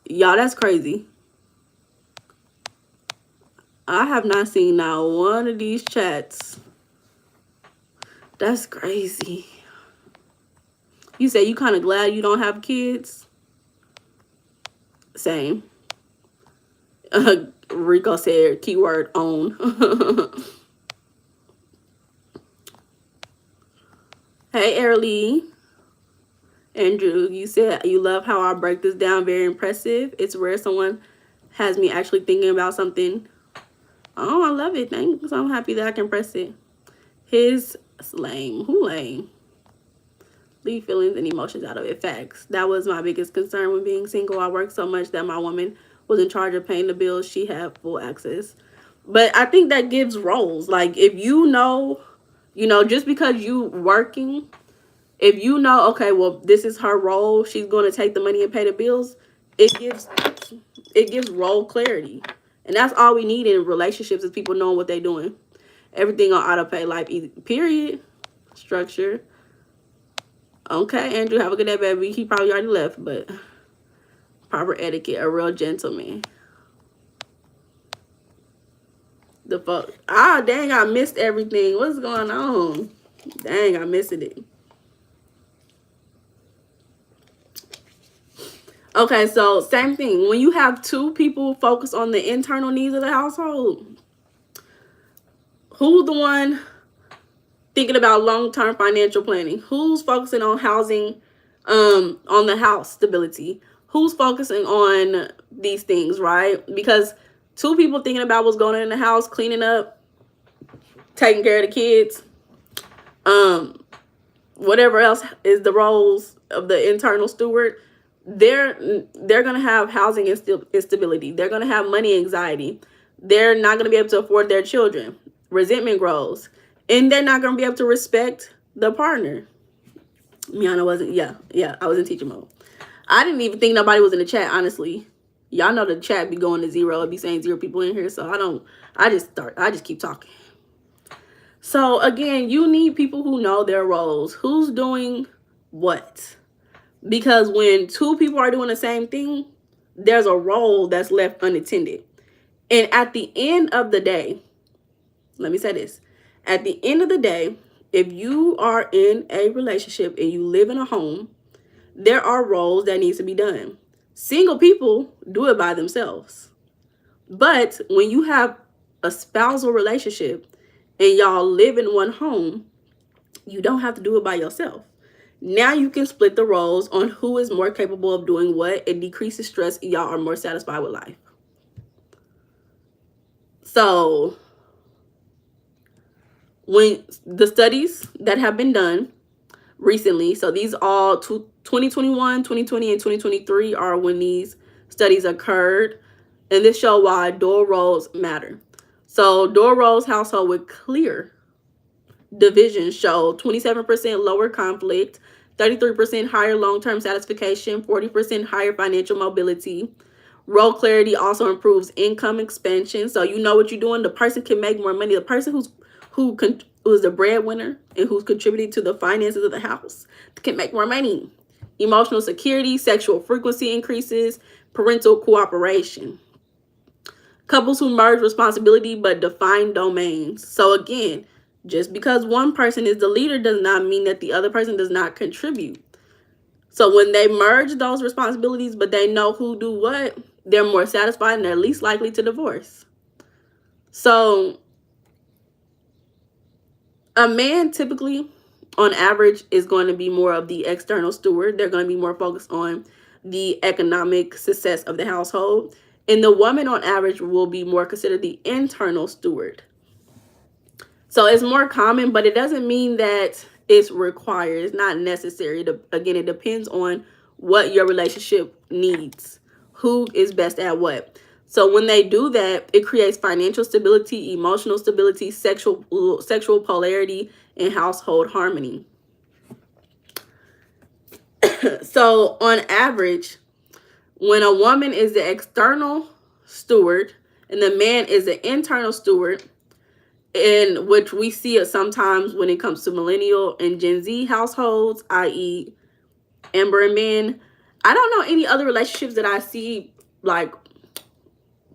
Y'all, that's crazy. I have not seen not one of these chats. That's crazy. You say you kind of glad you don't have kids? Same. Rico said keyword own. Hey, Airly. Andrew, you said you love how I break this down. Very impressive. It's rare someone has me actually thinking about something. Oh, I love it. Thanks. I'm happy that I can press it. His lame. Who lame? Leave feelings and emotions out of it. Facts. That was my biggest concern when being single. I worked so much that my woman was in charge of paying the bills. She had full access. But I think that gives roles. Like, if you know, just because you working, if you know, okay, well, this is her role, she's going to take the money and pay the bills, it gives role clarity. And that's all we need in relationships is people knowing what they're doing. Everything on auto pay, life easy, period. Structure. Okay, Andrew, have a good day, baby. He probably already left, but proper etiquette, a real gentleman. The fuck? Ah, dang, I missed everything. What's going on? Dang, I missed it. Okay, so same thing. When you have two people focused on the internal needs of the household, who's the one thinking about long-term financial planning? Who's focusing on housing, on the house stability? Who's focusing on these things, right? Because two people thinking about what's going on in the house, cleaning up, taking care of the kids, whatever else is the roles of the internal steward, they're going to have housing instability. They're going to have money anxiety. They're not going to be able to afford their children. Resentment grows. And they're not going to be able to respect the partner. Meiana wasn't, I was in teacher mode. I didn't even think nobody was in the chat, honestly. Y'all know the chat be going to zero. It be saying 0 people in here. So I just keep talking. So again, you need people who know their roles. Who's doing what? Because when two people are doing the same thing, there's a role that's left unattended. And at the end of the day, let me say this. At the end of the day, if you are in a relationship and you live in a home, there are roles that needs to be done. Single people do it by themselves. But when you have a spousal relationship and y'all live in one home, you don't have to do it by yourself. Now you can split the roles on who is more capable of doing what. It decreases stress. Y'all are more satisfied with life. So when the studies that have been done recently, so these all 2021, 2020, and 2023 are when these studies occurred. And this show why dual roles matter. So dual roles household with clear division show 27% lower conflict, 33% higher long-term satisfaction, 40% higher financial mobility. Role clarity also improves income expansion. So you know what you're doing. The person can make more money. The person who's the breadwinner and who's contributing to the finances of the house can make more money. Emotional security, sexual frequency increases, parental cooperation. Couples who merge responsibility but define domains. So again, just because one person is the leader does not mean that the other person does not contribute. So when they merge those responsibilities, but they know who do what, they're more satisfied and they're least likely to divorce. So a man typically, on average, is going to be more of the external steward. They're going to be more focused on the economic success of the household. And the woman, on average, will be more considered the internal steward. So it's more common, but it doesn't mean that it's required. It's not necessary. Again, it depends on what your relationship needs. Who is best at what. So when they do that, it creates financial stability, emotional stability, sexual polarity, and household harmony. So on average, when a woman is the external steward and the man is the internal steward, in which we see it sometimes when it comes to millennial and Gen Z households, i.e. Amber and men. I don't know any other relationships that I see like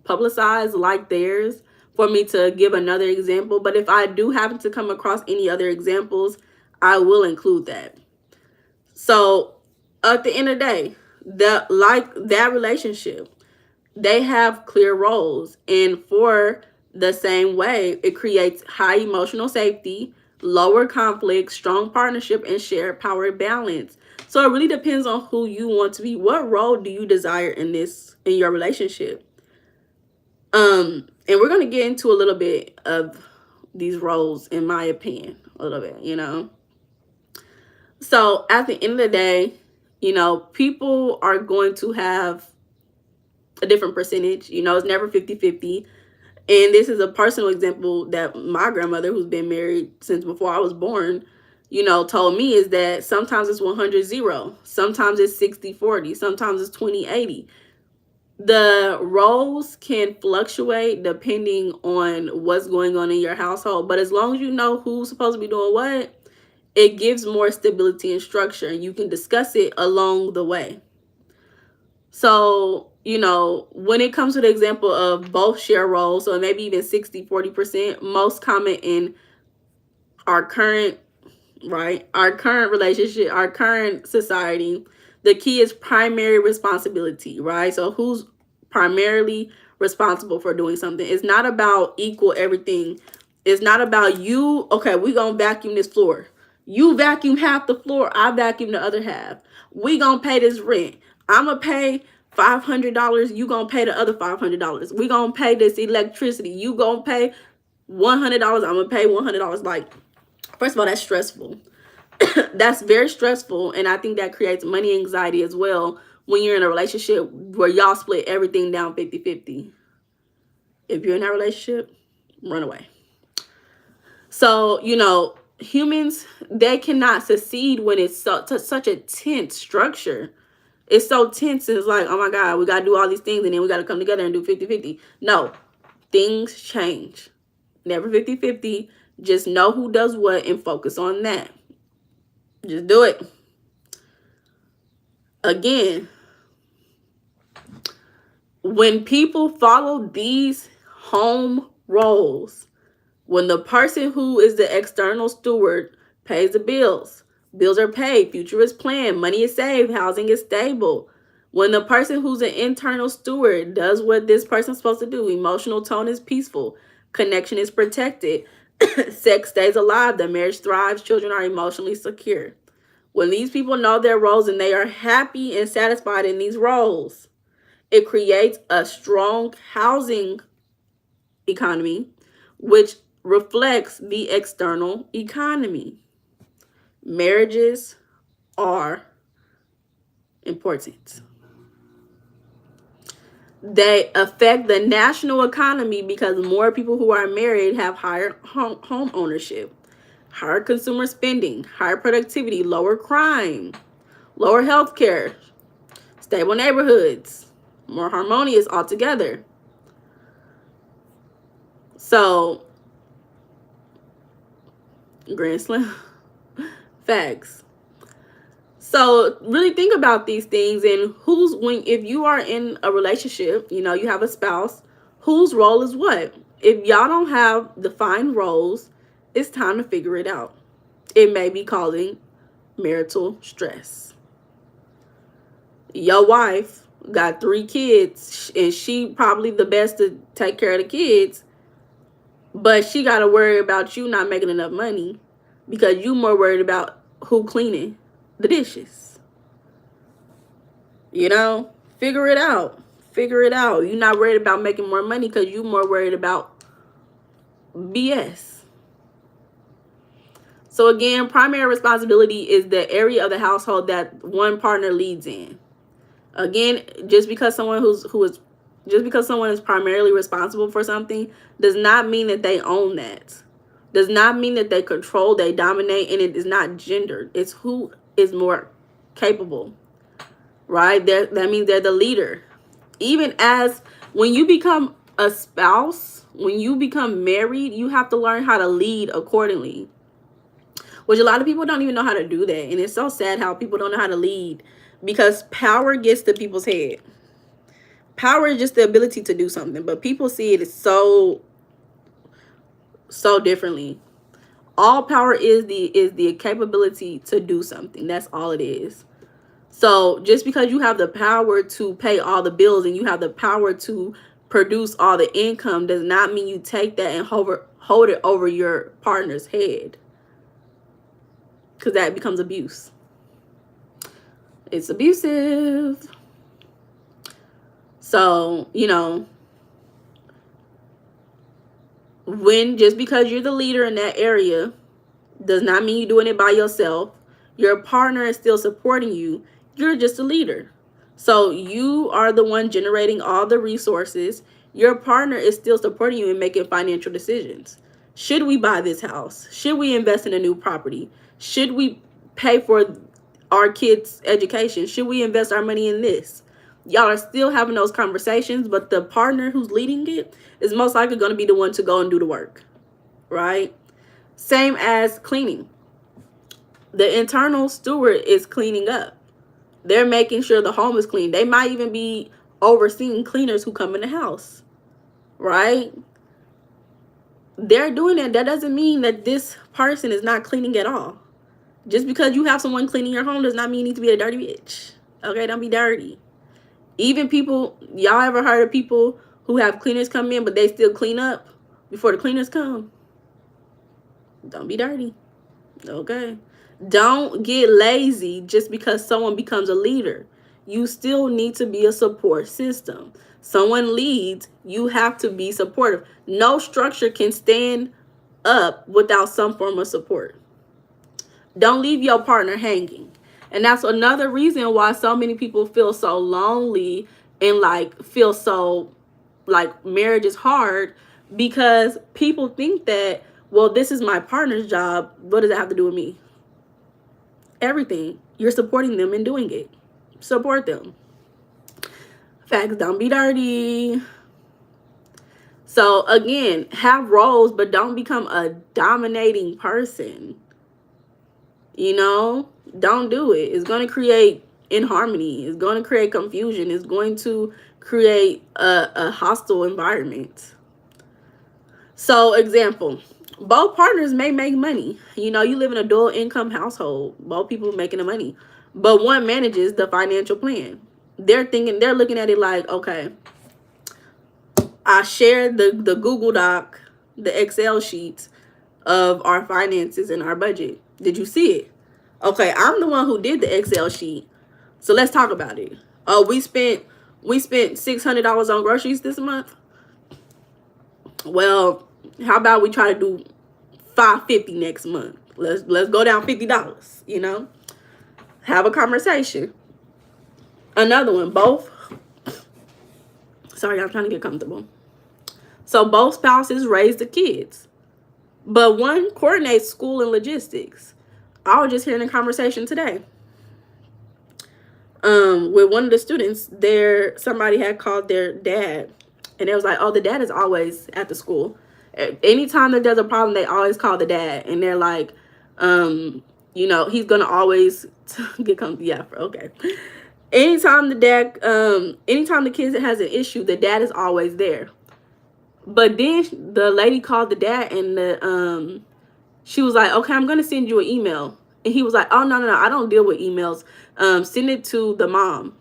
publicized like theirs for me to give another example. But if I do happen to come across any other examples, I will include that. So at the end of the day, that relationship, they have clear roles. And for the same way, it creates high emotional safety, lower conflict, strong partnership, and shared power balance. So it really depends on who you want to be. What role do you desire in your relationship? And we're going to get into a little bit of these roles, in my opinion, a little bit, So at the end of the day, people are going to have a different percentage. It's never 50-50. And this is a personal example that my grandmother, who's been married since before I was born, told me, is that sometimes it's 100-0. Sometimes it's 60-40. Sometimes it's 20-80. The roles can fluctuate depending on what's going on in your household. But as long as you know who's supposed to be doing what, it gives more stability and structure. And you can discuss it along the way. So, when it comes to the example of both share roles, so maybe even 60-40%, most common in our current relationship, our current society, the key is primary responsibility, right? So who's primarily responsible for doing something? It's not about equal everything. It's not about you, okay, we're going to vacuum this floor. You vacuum half the floor, I vacuum the other half. We going to pay this rent. I'm going to pay $500. You going to pay the other $500. We going to pay this electricity. You going to pay $100. I'm going to pay $100. Like, first of all, that's stressful. That's very stressful. And I think that creates money anxiety as well when you're in a relationship where y'all split everything down 50-50. If you're in that relationship, run away. So, humans, they cannot succeed when it's such a tense structure. It's so tense. It's like, oh my God, we got to do all these things and then we got to come together and do 50-50. No, things change. Never 50-50. Just know who does what and focus on that. Just do it. Again, when people follow these home roles, when the person who is the external steward pays the bills are paid, future is planned, money is saved, housing is stable. When the person who's an internal steward does what this person's supposed to do, emotional tone is peaceful, connection is protected, sex stays alive, the marriage thrives, children are emotionally secure. When these people know their roles and they are happy and satisfied in these roles, it creates a strong housing economy, which reflects the external economy. Marriages are important. They affect the national economy because more people who are married have higher home ownership. higher consumer spending, higher productivity, lower crime, lower health care, stable neighborhoods, more harmonious altogether. So, Grand Slam. Facts. So really think about these things, and if you are in a relationship, you have a spouse, whose role is what? If y'all don't have defined roles, it's time to figure it out. It may be causing marital stress. Your wife got 3 kids, and she probably the best to take care of the kids, but she got to worry about you not making enough money because you more worried about who cleaning the dishes. Figure it out. Figure it out. You're not worried about making more money because you're more worried about BS. So again, primary responsibility is the area of the household that one partner leads in. Again, just because someone is primarily responsible for something does not mean that they own that. Does not mean that they control, they dominate, and it is not gendered. It's who is more capable. Right? That means they're the leader. Even as when you become a spouse, when you become married, you have to learn how to lead accordingly. Which a lot of people don't even know how to do that. And it's so sad how people don't know how to lead, because power gets to people's head. Power is just the ability to do something, but people see it as so differently. All power is the capability to do something. That's all it is. So just because you have the power to pay all the bills and you have the power to produce all the income does not mean you take that and hold it over your partner's head, because that becomes abuse. It's abusive. So, just because you're the leader in that area does not mean you're doing it by yourself. Your partner is still supporting you. You're just a leader. So you are the one generating all the resources. Your partner is still supporting you in making financial decisions. Should we buy this house? Should we invest in a new property? Should we pay for our kids' education? Should we invest our money in this? Y'all are still having those conversations, but the partner who's leading it is most likely going to be the one to go and do the work, right? Same as cleaning. The internal steward is cleaning up. They're making sure the home is clean. They might even be overseeing cleaners who come in the house, right? They're doing that. That doesn't mean that this person is not cleaning at all. Just because you have someone cleaning your home does not mean you need to be a dirty bitch. Okay, don't be dirty. Even people, y'all ever heard of people who have cleaners come in, but they still clean up before the cleaners come? Don't be dirty. Okay. Don't get lazy just because someone becomes a leader. You still need to be a support system. Someone leads, you have to be supportive. No structure can stand up without some form of support. Don't leave your partner hanging. And that's another reason why so many people feel so lonely and feel so marriage is hard, because people think that, well, this is my partner's job. What does it have to do with me? Everything. You're supporting them in doing it. Support them. Facts. Don't be dirty. So again, have roles, but don't become a dominating person. Don't do it. It's going to create inharmony. It's going to create confusion. It's going to create a hostile environment. So, example, both partners may make money. You live in a dual income household. Both people making the money. But one manages the financial plan. They're looking at it like, okay, I shared the Google Doc, the Excel sheets of our finances and our budget. Did you see it? Okay, I'm the one who did the Excel sheet. So let's talk about it. Oh, we spent $600 on groceries this month. Well, how about we try to do $550 next month? Let's go down $50, Have a conversation. Another one, sorry, I'm trying to get comfortable. So both spouses raise the kids. But one coordinates school and logistics. I was just hearing a conversation today. With one of the students, somebody had called their dad, and it was like, oh, the dad is always at the school. Anytime that there's a problem, they always call the dad, and they're like, he's gonna always get come. Yeah, okay. Anytime the kids has an issue, the dad is always there. But then the lady called the dad, and she was like, okay, I'm gonna send you an email. And he was like, oh, no, I don't deal with emails. Send it to the mom,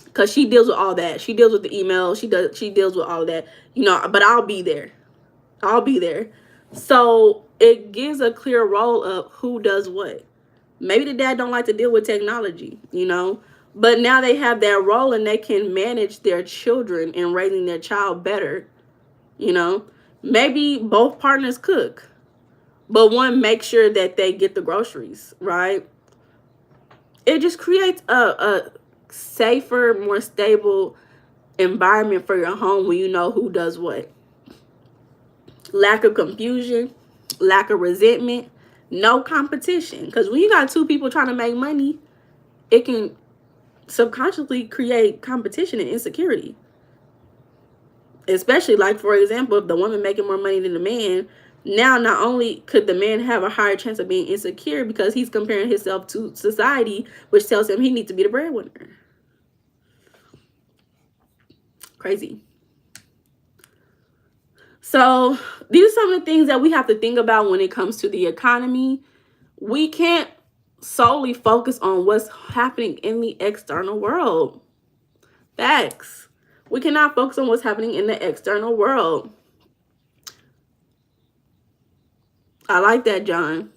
because she deals with all that. She deals with the email. She deals with all that, but I'll be there. So it gives a clear role of who does what. Maybe the dad don't like to deal with technology, but now they have that role, and they can manage their children and raising their child better. Maybe both partners cook, but one makes sure that they get the groceries, right? It just creates a safer, more stable environment for your home when you know who does what. Lack of confusion, lack of resentment, no competition. Because when you got two people trying to make money, it can subconsciously create competition and insecurity. Especially, like, for example, if the woman making more money than the man, now not only could the man have a higher chance of being insecure because he's comparing himself to society, which tells him he needs to be the breadwinner. Crazy. So these are some of the things that we have to think about when it comes to the economy. We can't solely focus on what's happening in the external world. Facts. We cannot focus on what's happening in the external world. I like that, John.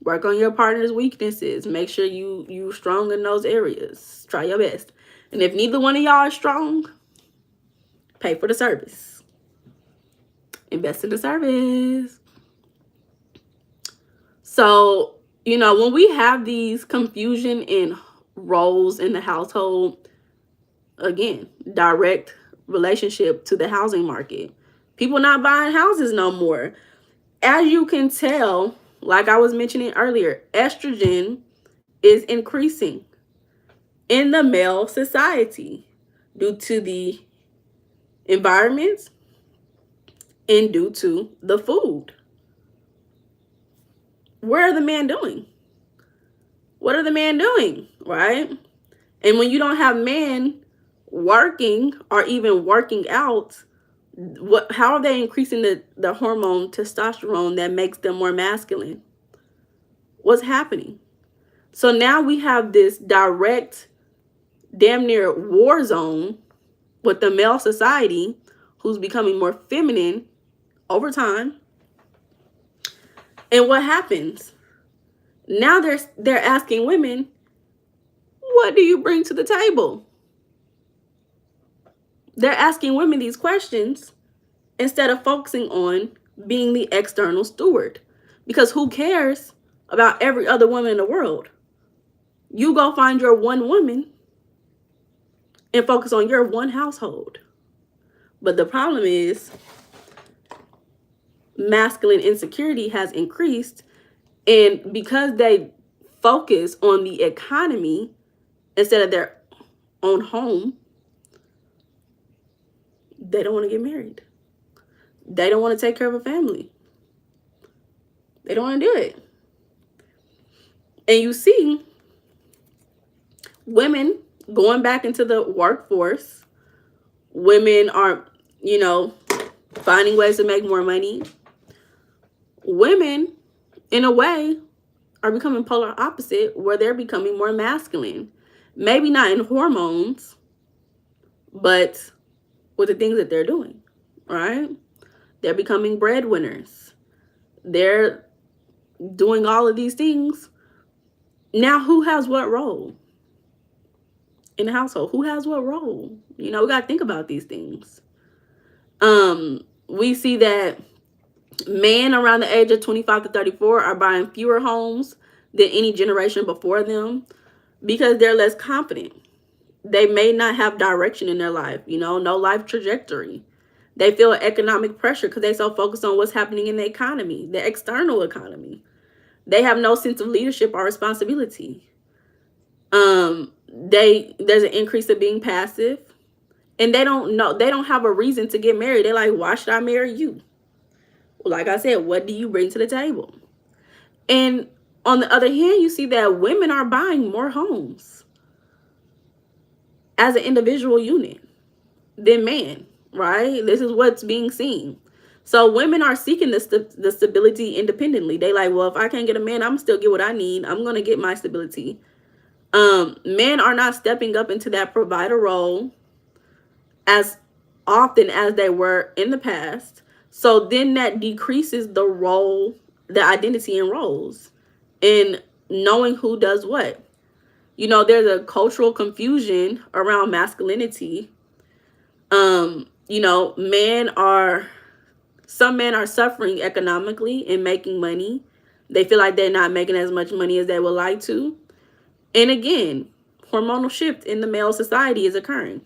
Work on your partner's weaknesses. Make sure you strong in those areas. Try your best. And if neither one of y'all is strong, pay for the service. Invest in the service. So, when we have these confusion in roles in the household, again, direct relationship to the housing market. People not buying houses no more. As you can tell, like I was mentioning earlier, estrogen is increasing in the male society due to the environment and due to the food. What are the men doing? What are the men doing, right? And when you don't have men working or even working out, how are they increasing the hormone testosterone that makes them more masculine? What's happening? So now we have this direct, damn near war zone with the male society who's becoming more feminine over time. And what happens? Now they're asking women, what do you bring to the table? They're asking women these questions instead of focusing on being the external steward. Because who cares about every other woman in the world? You go find your one woman and focus on your one household. But the problem is masculine insecurity has increased, and because they focus on the economy instead of their own home, they don't want to get married. They don't want to take care of a family. They don't want to do it. And you see women going back into the workforce. Women are, finding ways to make more money. Women, in a way, are becoming polar opposite, where they're becoming more masculine. Maybe not in hormones, but with the things that they're doing, right? They're becoming breadwinners. They're doing all of these things. Now, who has what role in the household? Who has what role? We got to think about these things. We see that men around the age of 25 to 34 are buying fewer homes than any generation before them because they're less confident. They may not have direction in their life, no life trajectory. They feel economic pressure because they so focused on what's happening in the economy, the external economy. They have no sense of leadership or responsibility. There's an increase of being passive, and they don't have a reason to get married. They're like, why should I marry you? Well, like I said, what do you bring to the table? And on the other hand, you see that women are buying more homes as an individual unit than men, right? This is what's being seen. So women are seeking the stability independently. They like, well, if I can't get a man, I'm still get what I need. I'm gonna get my stability. Men are not stepping up into that provider role as often as they were in the past. So then that decreases the role, the identity and roles, in knowing who does what. You know, there's a cultural confusion around masculinity. You know, some men are suffering economically and making money. They feel like they're not making as much money as they would like to. And again, hormonal shift in the male society is occurring.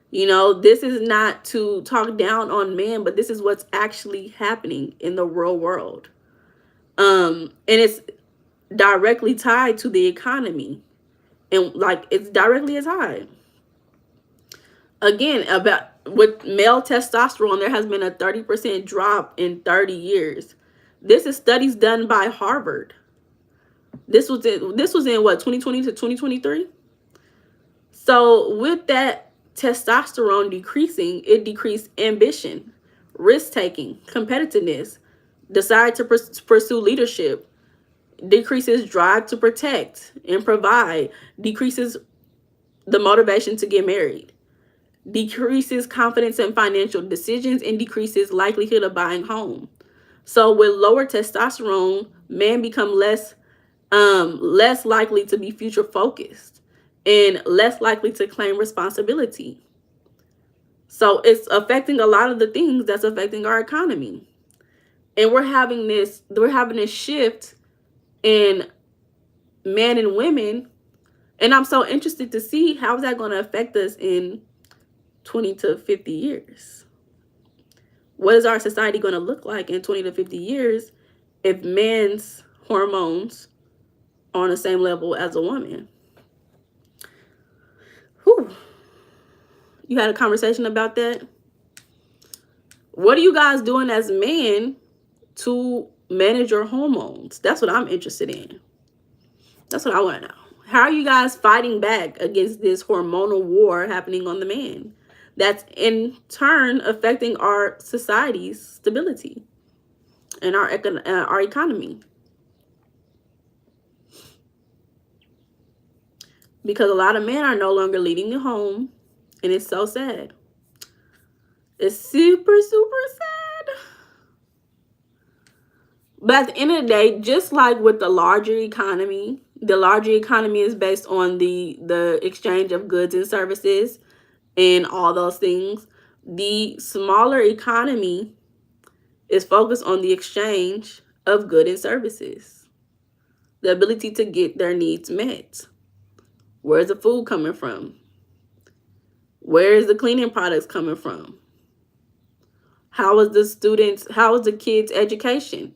You know, this is not to talk down on men, but this is what's actually happening in the real world. And it's directly tied to the economy. And like, it's directly tied. Again, about with male testosterone, there has been a 30% drop in 30 years. This is studies done by Harvard. This was in what, 2020 to 2023? So with that testosterone decreasing, it decreased ambition, risk-taking, competitiveness, desire to pursue leadership, decreases drive to protect and provide, decreases the motivation to get married, decreases confidence in financial decisions, and decreases likelihood of buying home. So with lower testosterone, men become less likely to be future focused and less likely to claim responsibility. So it's affecting a lot of the things that's affecting our economy. And we're having this shift in men and women. And I'm so interested to see how is that going to affect us in 20 to 50 years. What is our society going to look like in 20 to 50 years if men's hormones are on the same level as a woman? Whew. You had a conversation about that? What are you guys doing as men to manage your hormones? That's what I'm interested in. That's what I want to know. How are you guys fighting back against this hormonal war happening on the man? That's in turn affecting our society's stability and our economy. Because a lot of men are no longer leading the home, and it's so sad. It's super, super sad. But at the end of the day, just like with the larger economy is based on the exchange of goods and services and all those things. The smaller economy is focused on the exchange of goods and services, the ability to get their needs met. Where's the food coming from? Where is the cleaning products coming from? How is the kids' education?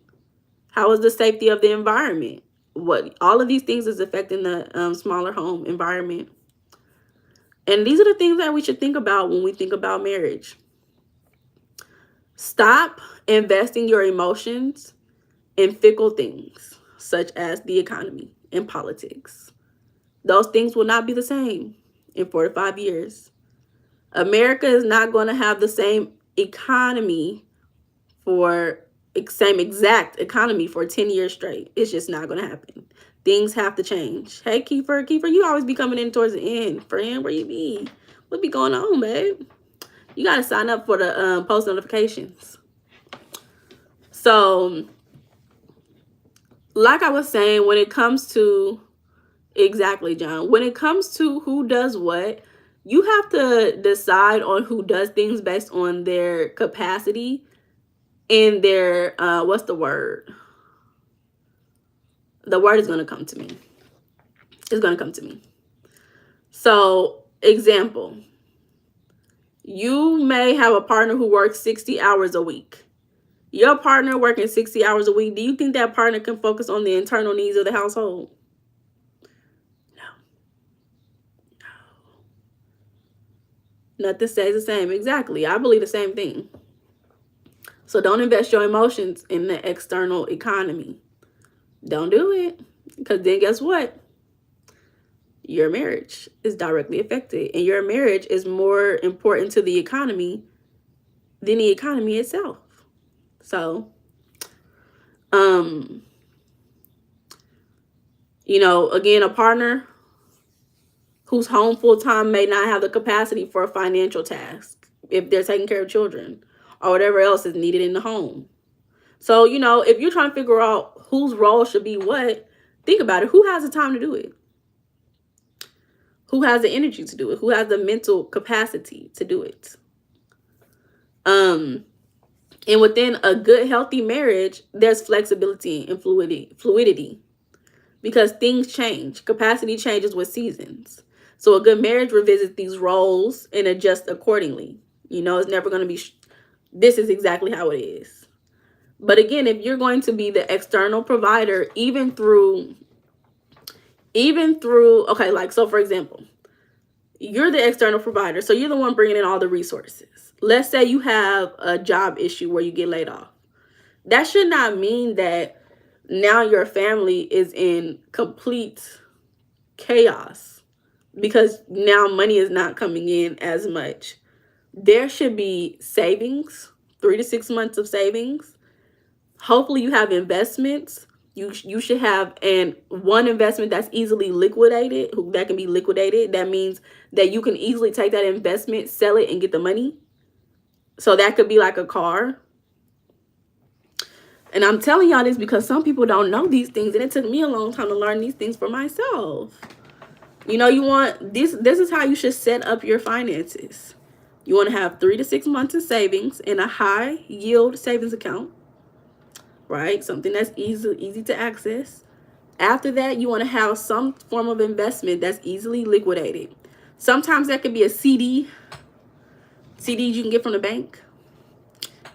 How is the safety of the environment? All of these things is affecting the smaller home environment. And these are the things that we should think about when we think about marriage. Stop investing your emotions in fickle things, such as the economy and politics. Those things will not be the same in 4 to 5 years. America is not going to have the same exact economy for 10 years straight. It's just not going to happen. Things have to change. Hey, Kiefer, you always be coming in towards the end. Friend, where you be? What be going on, babe? You got to sign up for the post notifications. So, like I was saying, when it comes to, exactly, John, when it comes to who does what, you have to decide on who does things based on their capacity and their, what's the word? The word is going to come to me. It's going to come to me. So, example, You may have a partner who works 60 hours a week. Your partner working 60 hours a week, do you think that partner can focus on the internal needs of the household? No. Nothing stays the same. Exactly. I believe the same thing. So don't invest your emotions in the external economy. Don't do it. Because then guess what? Your marriage is directly affected. And your marriage is more important to the economy than the economy itself. So, again, a partner who's home full time may not have the capacity for a financial task if they're taking care of children or whatever else is needed in the home. So, if you're trying to figure out whose role should be what, think about it. Who has the time to do it? Who has the energy to do it? Who has the mental capacity to do it? And within a good, healthy marriage, there's flexibility and fluidity because things change. Capacity changes with seasons. So a good marriage revisits these roles and adjusts accordingly. It's never going to be, this is exactly how it is. But again, if you're going to be the external provider, even through, okay, like, so for example, you're the external provider. So you're the one bringing in all the resources. Let's say you have a job issue where you get laid off. That should not mean that now your family is in complete chaos because now money is not coming in as much. There should be savings, 3 to 6 months of savings. Hopefully you have investments. You should have one investment that's easily liquidated, that can be liquidated. That means that you can easily take that investment, sell it, and get the money. So that could be like a car. And I'm telling y'all this because some people don't know these things, and it took me a long time to learn these things for myself. You want this is how you should set up your finances. You want to have 3 to 6 months of savings in a high yield savings account, right? Something that's easy to access. After that, you want to have some form of investment that's easily liquidated. Sometimes that could be a CD. CDs you can get from the bank.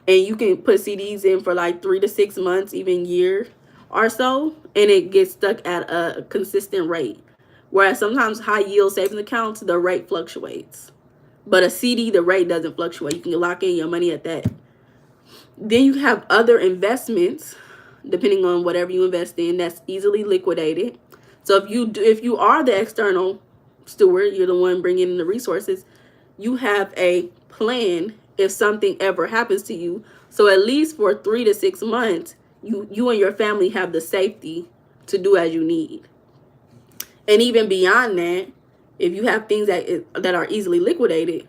And you can put CDs in for like 3 to 6 months, even year or so, and it gets stuck at a consistent rate. Whereas sometimes high yield savings accounts, the rate fluctuates. But a CD, the rate doesn't fluctuate. You can lock in your money at that. Then you have other investments, depending on whatever you invest in, that's easily liquidated. So if you are the external steward, you're the one bringing in the resources, you have a plan if something ever happens to you. So at least for 3 to 6 months, you and your family have the safety to do as you need. And even beyond that, if you have things that are easily liquidated,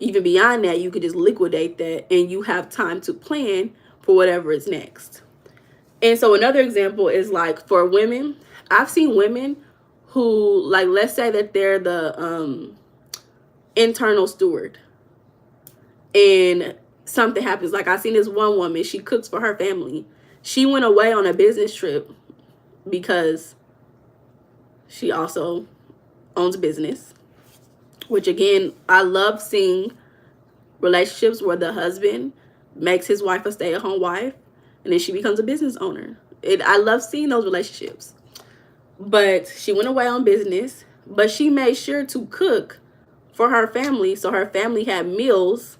even beyond that, you could just liquidate that and you have time to plan for whatever is next. And so another example is like for women, I've seen women who, like, let's say that they're the internal steward and something happens. Like I seen this one woman, she cooks for her family. She went away on a business trip because she also owns a business, which again, I love seeing relationships where the husband makes his wife a stay-at-home wife and then she becomes a business owner. I love seeing those relationships. But she went away on business, but she made sure to cook for her family. So her family had meals,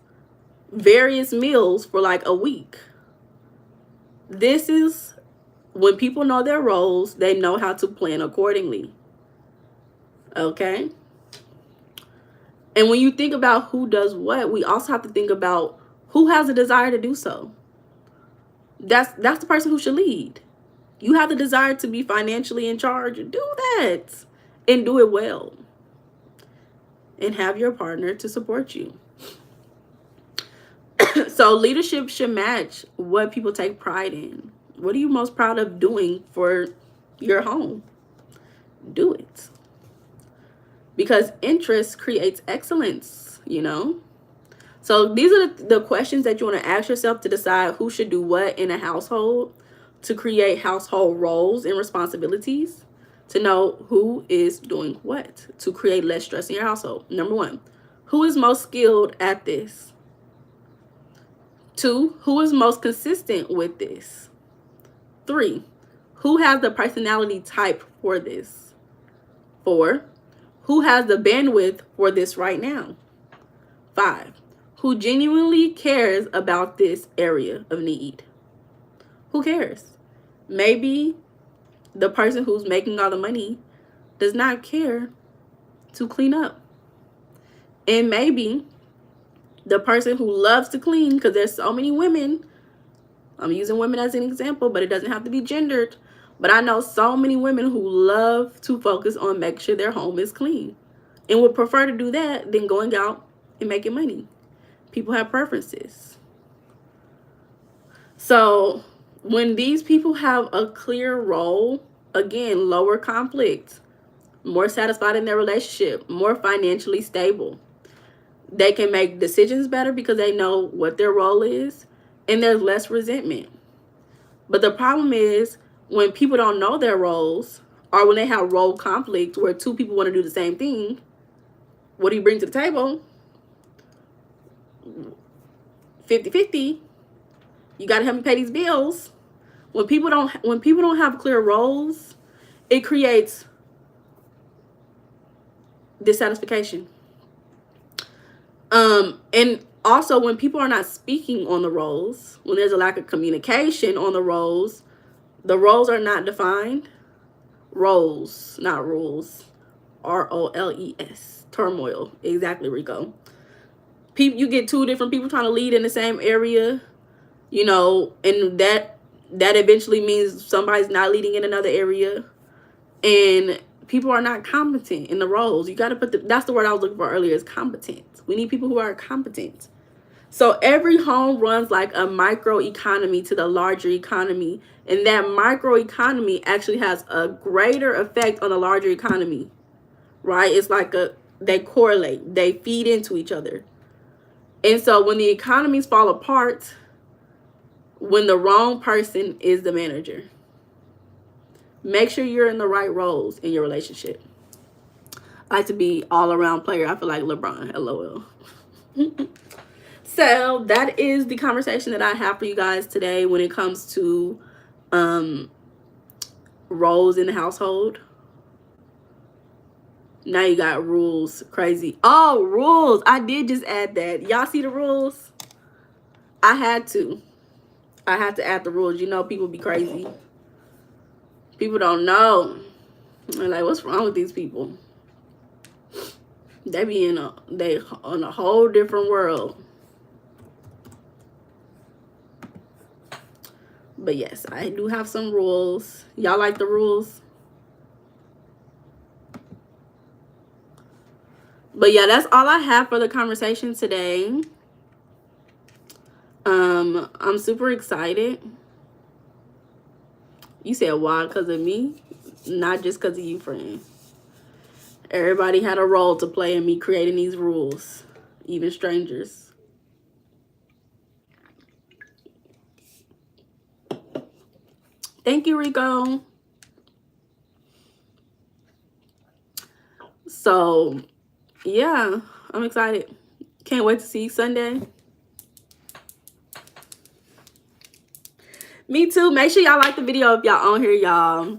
various meals for like a week. This is when people know their roles, they know how to plan accordingly. Okay? And when you think about who does what, we also have to think about who has a desire to do so. That's the person who should lead. You have the desire to be financially in charge. Do that and do it well. And have your partner to support you. So leadership should match what people take pride in. What are you most proud of doing for your home? Do it. Because interest creates excellence, So these are the questions that you want to ask yourself to decide who should do what in a household, to create household roles and responsibilities, to know who is doing what, to create less stress in your household. Number 1, who is most skilled at this? 2, who is most consistent with this? 3, who has the personality type for this? 4, who has the bandwidth for this right now? 5, who genuinely cares about this area of need? Who cares? Maybe the person who's making all the money does not care to clean up. And maybe the person who loves to clean, because there's so many women, I'm using women as an example, but it doesn't have to be gendered. But I know so many women who love to focus on making sure their home is clean and would prefer to do that than going out and making money. People have preferences. So when these people have a clear role, again, lower conflict, more satisfied in their relationship, more financially stable, they can make decisions better because they know what their role is, and there's less resentment. But the problem is when people don't know their roles, or when they have role conflict where 2 people want to do the same thing, what do you bring to the table? 50-50. You got to help me pay these bills. When people don't have clear roles, it creates dissatisfaction. And also when people are not speaking on the roles, when there's a lack of communication on the roles are not defined. Roles, not rules. ROLES. Turmoil. Exactly, Rico. You get 2 different people trying to lead in the same area, you know, and that eventually means somebody's not leading in another area, and people are not competent in the roles. You got to put that's the word I was looking for earlier, is competent. We need people who are competent. So every home runs like a micro economy to the larger economy, and that micro economy actually has a greater effect on the larger economy, right? It's like they correlate, they feed into each other. And so when the economies fall apart, when the wrong person is the manager, make sure you're in the right roles in your relationship. I like to be all around player. I feel like LeBron. LOL. So that is the conversation that I have for you guys today when it comes to roles in the household. Now you got rules. Crazy. Oh, rules. I did just add that. Y'all see the rules? I had to add the rules. You know, people be crazy. People don't know. They're like, what's wrong with these people? They be in a whole different world. But yes, I do have some rules. Y'all like the rules? But yeah, that's all I have for the conversation today. I'm super excited. You said why? Because of me? Not just because of you, friend. Everybody had a role to play in me creating these rules, even strangers. Thank you, Rico. So, yeah, I'm excited. Can't wait to see you Sunday. Me too. Make sure y'all like the video if y'all on here, y'all.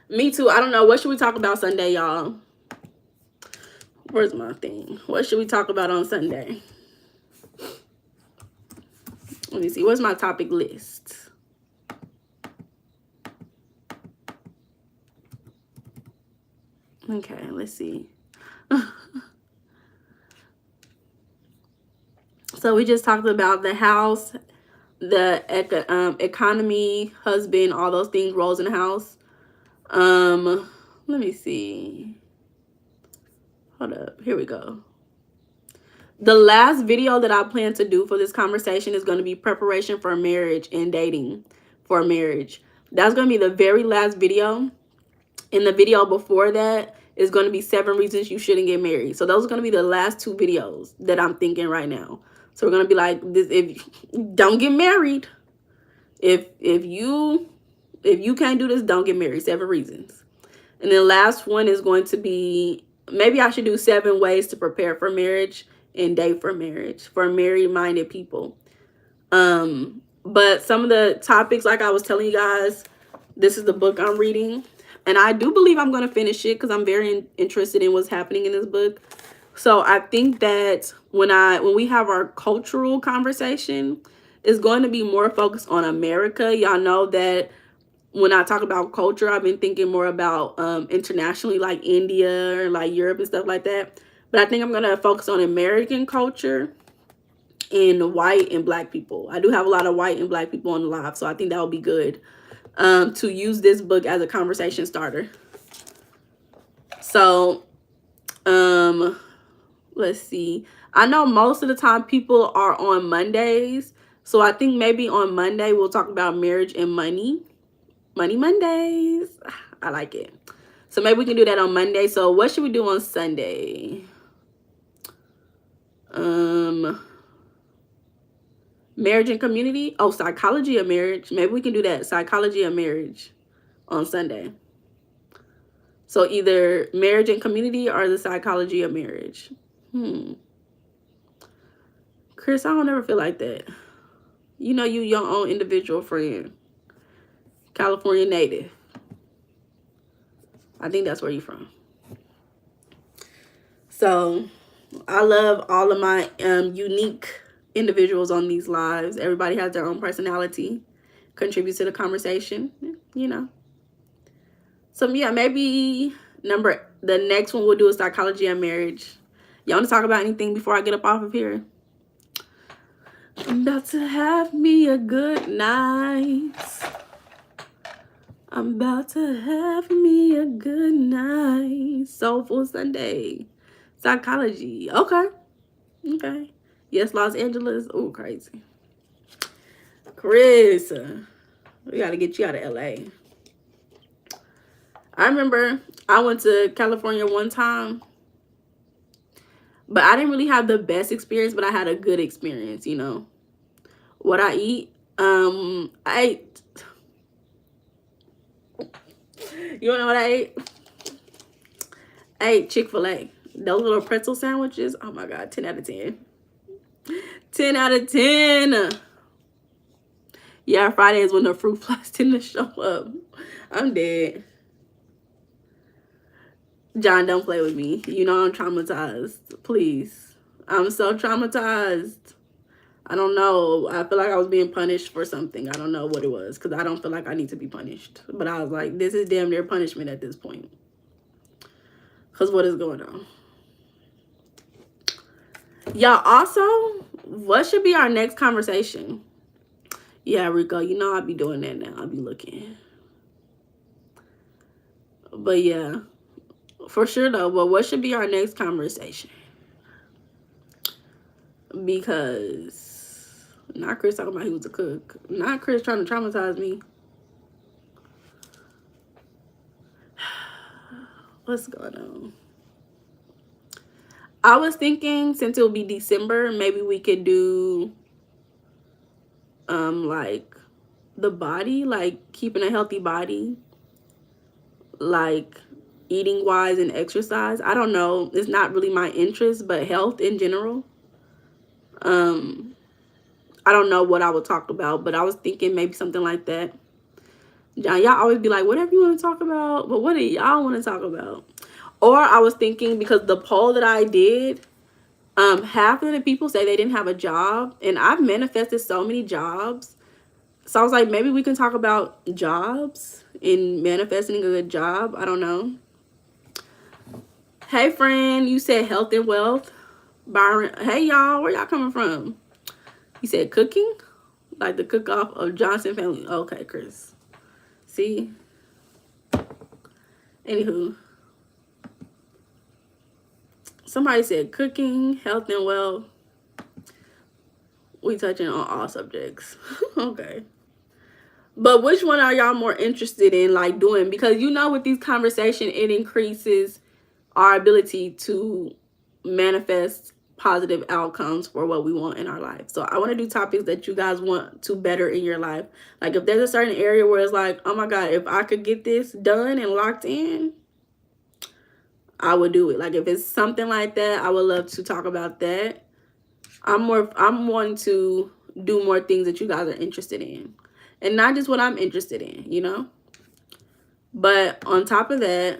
Me too. I don't know. What should we talk about Sunday, y'all? Where's my thing? What should we talk about on Sunday? Let me see. What's my topic list? Okay, let's see. So we just talked about the house, the economy, husband, all those things, roles in the house. Let me see. Hold up. Here we go. The last video that I plan to do for this conversation is going to be preparation for marriage and dating for marriage. That's going to be the very last video. And the video before that is going to be 7 reasons you shouldn't get married. So those are going to be the last 2 videos that I'm thinking right now. So we're going to be like this: if don't get married. If you can't do this, don't get married. 7 reasons. And then last one is going to be maybe I should do 7 ways to prepare for marriage and date for marriage for married-minded people. But some of the topics, like I was telling you guys, this is the book I'm reading. And I do believe I'm going to finish it because I'm very interested in what's happening in this book. So I think that when we have our cultural conversation, it's going to be more focused on America. Y'all know that when I talk about culture, I've been thinking more about internationally, like India or like Europe and stuff like that. But I think I'm going to focus on American culture and white and black people. I do have a lot of white and black people on the live, so I think that would be good to use this book as a conversation starter. So, let's see. I know most of the time people are on Mondays, so I think maybe on Monday we'll talk about marriage and money. Money Mondays. I like it. So maybe we can do that on Monday. So what should we do on Sunday? Marriage and community. Oh, psychology of marriage. Maybe we can do that. Psychology of marriage on Sunday. So either marriage and community or the psychology of marriage. Chris, I don't ever feel like that. You know you your own individual friend. California native. I think that's where you're from. So I love all of my unique individuals on these lives. Everybody has their own personality, contributes to the conversation, you know. So yeah, maybe the next one we'll do is psychology of marriage. Y'all want to talk about anything before I get up off of here? I'm about to have me a good night. I'm about to have me a good night. Soulful Sunday. Psychology. Okay. Okay. Yes, Los Angeles. Oh, crazy. Chris, we got to get you out of LA. I remember I went to California one time, but I didn't really have the best experience, but I had a good experience, you know. What I eat, I ate. You wanna know what I ate? I ate Chick-fil-A. Those little pretzel sandwiches. Oh my God, 10 out of 10. 10 out of 10. Yeah, Friday is when the fruit flies tend to show up. I'm dead. John, don't play with me. You know I'm traumatized. Please. I'm so traumatized. I don't know. I feel like I was being punished for something. I don't know what it was because I don't feel like I need to be punished. But I was like, this is damn near punishment at this point. Because what is going on? Y'all, also, what should be our next conversation? Yeah, Rico, you know I'll be doing that now. I'll be looking. But yeah, for sure though. But what should be our next conversation? Because not Chris talking about he was a cook. Not Chris trying to traumatize me. What's going on? I was thinking since it will be December, maybe we could do like the body, like keeping a healthy body, like eating wise and exercise. I don't know. It's not really my interest, but health in general. I don't know what I would talk about, but I was thinking maybe something like that. John, y'all always be like, whatever you want to talk about, but what do y'all want to talk about? Or I was thinking, because the poll that I did, half of the people say they didn't have a job, and I've manifested so many jobs. So I was like, maybe we can talk about jobs and manifesting a good job. I don't know. Hey, friend, you said health and wealth. Byron, hey, y'all, where y'all coming from? You said cooking? Like the cook-off of Johnson family. Okay, Chris. See? Anywho. Somebody said cooking, health, and wealth. We touching on all subjects. Okay. But which one are y'all more interested in like doing? Because you know with these conversations, it increases our ability to manifest positive outcomes for what we want in our life. So I want to do topics that you guys want to better in your life. Like if there's a certain area where it's like, oh my God, if I could get this done and locked in, I would do it. Like if it's something like that, I would love to talk about that. I'm wanting to do more things that you guys are interested in. And not just what I'm interested in, you know? But on top of that,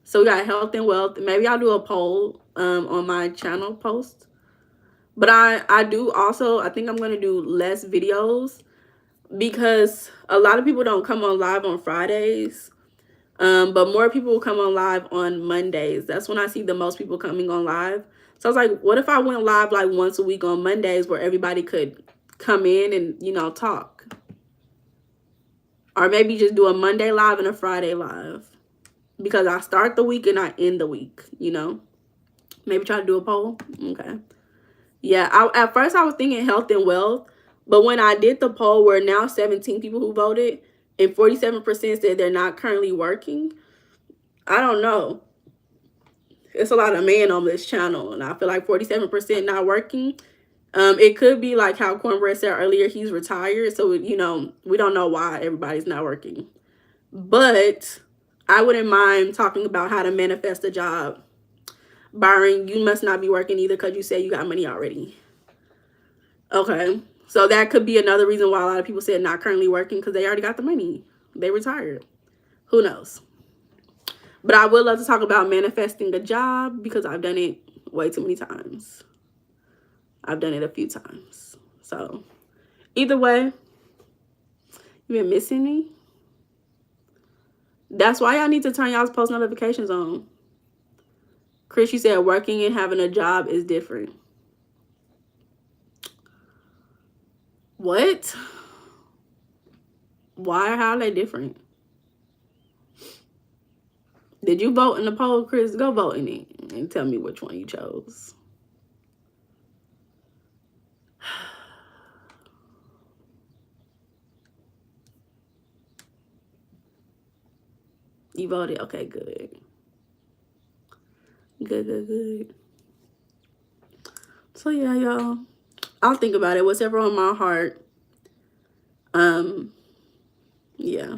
so we got health and wealth. Maybe I'll do a poll on my channel post. But I do also, I think I'm going to do less videos because a lot of people don't come on live on Fridays. But more people will come on live on Mondays. That's when I see the most people coming on live. So I was like, what if I went live like once a week on Mondays where everybody could come in and, you know, talk? Or maybe just do a Monday live and a Friday live. Because I start the week and I end the week, you know? Maybe try to do a poll. Okay. Yeah, at first I was thinking health and wealth. But when I did the poll, where now 17 people who voted and 47% said they're not currently working. I don't know. It's a lot of men on this channel, and I feel like 47% not working. It could be like how Cornbread said earlier, he's retired, so you know we don't know why everybody's not working. But I wouldn't mind talking about how to manifest a job. Byron, you must not be working either because you said you got money already. Okay, so that could be another reason why a lot of people said not currently working because they already got the money. They retired. Who knows? But I would love to talk about manifesting a job because I've done it way too many times. I've done it a few times. So either way, you been missing me. That's why y'all need to turn y'all's post notifications on. Chris, you said working and having a job is different. What? Why? How are they different? Did you vote in the poll, Chris? Go vote in it and tell me which one you chose. You voted? Okay, good. Good. So yeah, y'all. I'll think about it. Whatever on my heart. Yeah.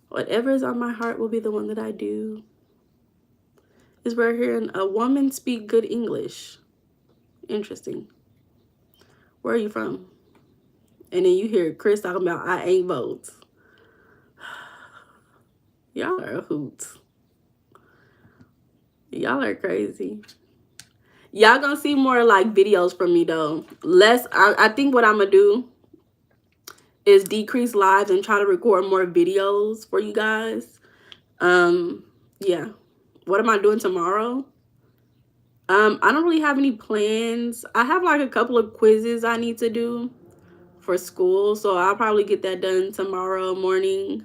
Whatever is on my heart will be the one that I do. Is we're hearing a woman speak good English. Interesting. Where are you from? And then you hear Chris talking about I ain't votes. Y'all are a hoot. Y'all are crazy. Y'all gonna see more like videos from me though. I think what I'm gonna do is decrease lives and try to record more videos for you guys. Yeah. What am I doing tomorrow? I don't really have any plans. I have like a couple of quizzes I need to do for school, so I'll probably get that done tomorrow morning.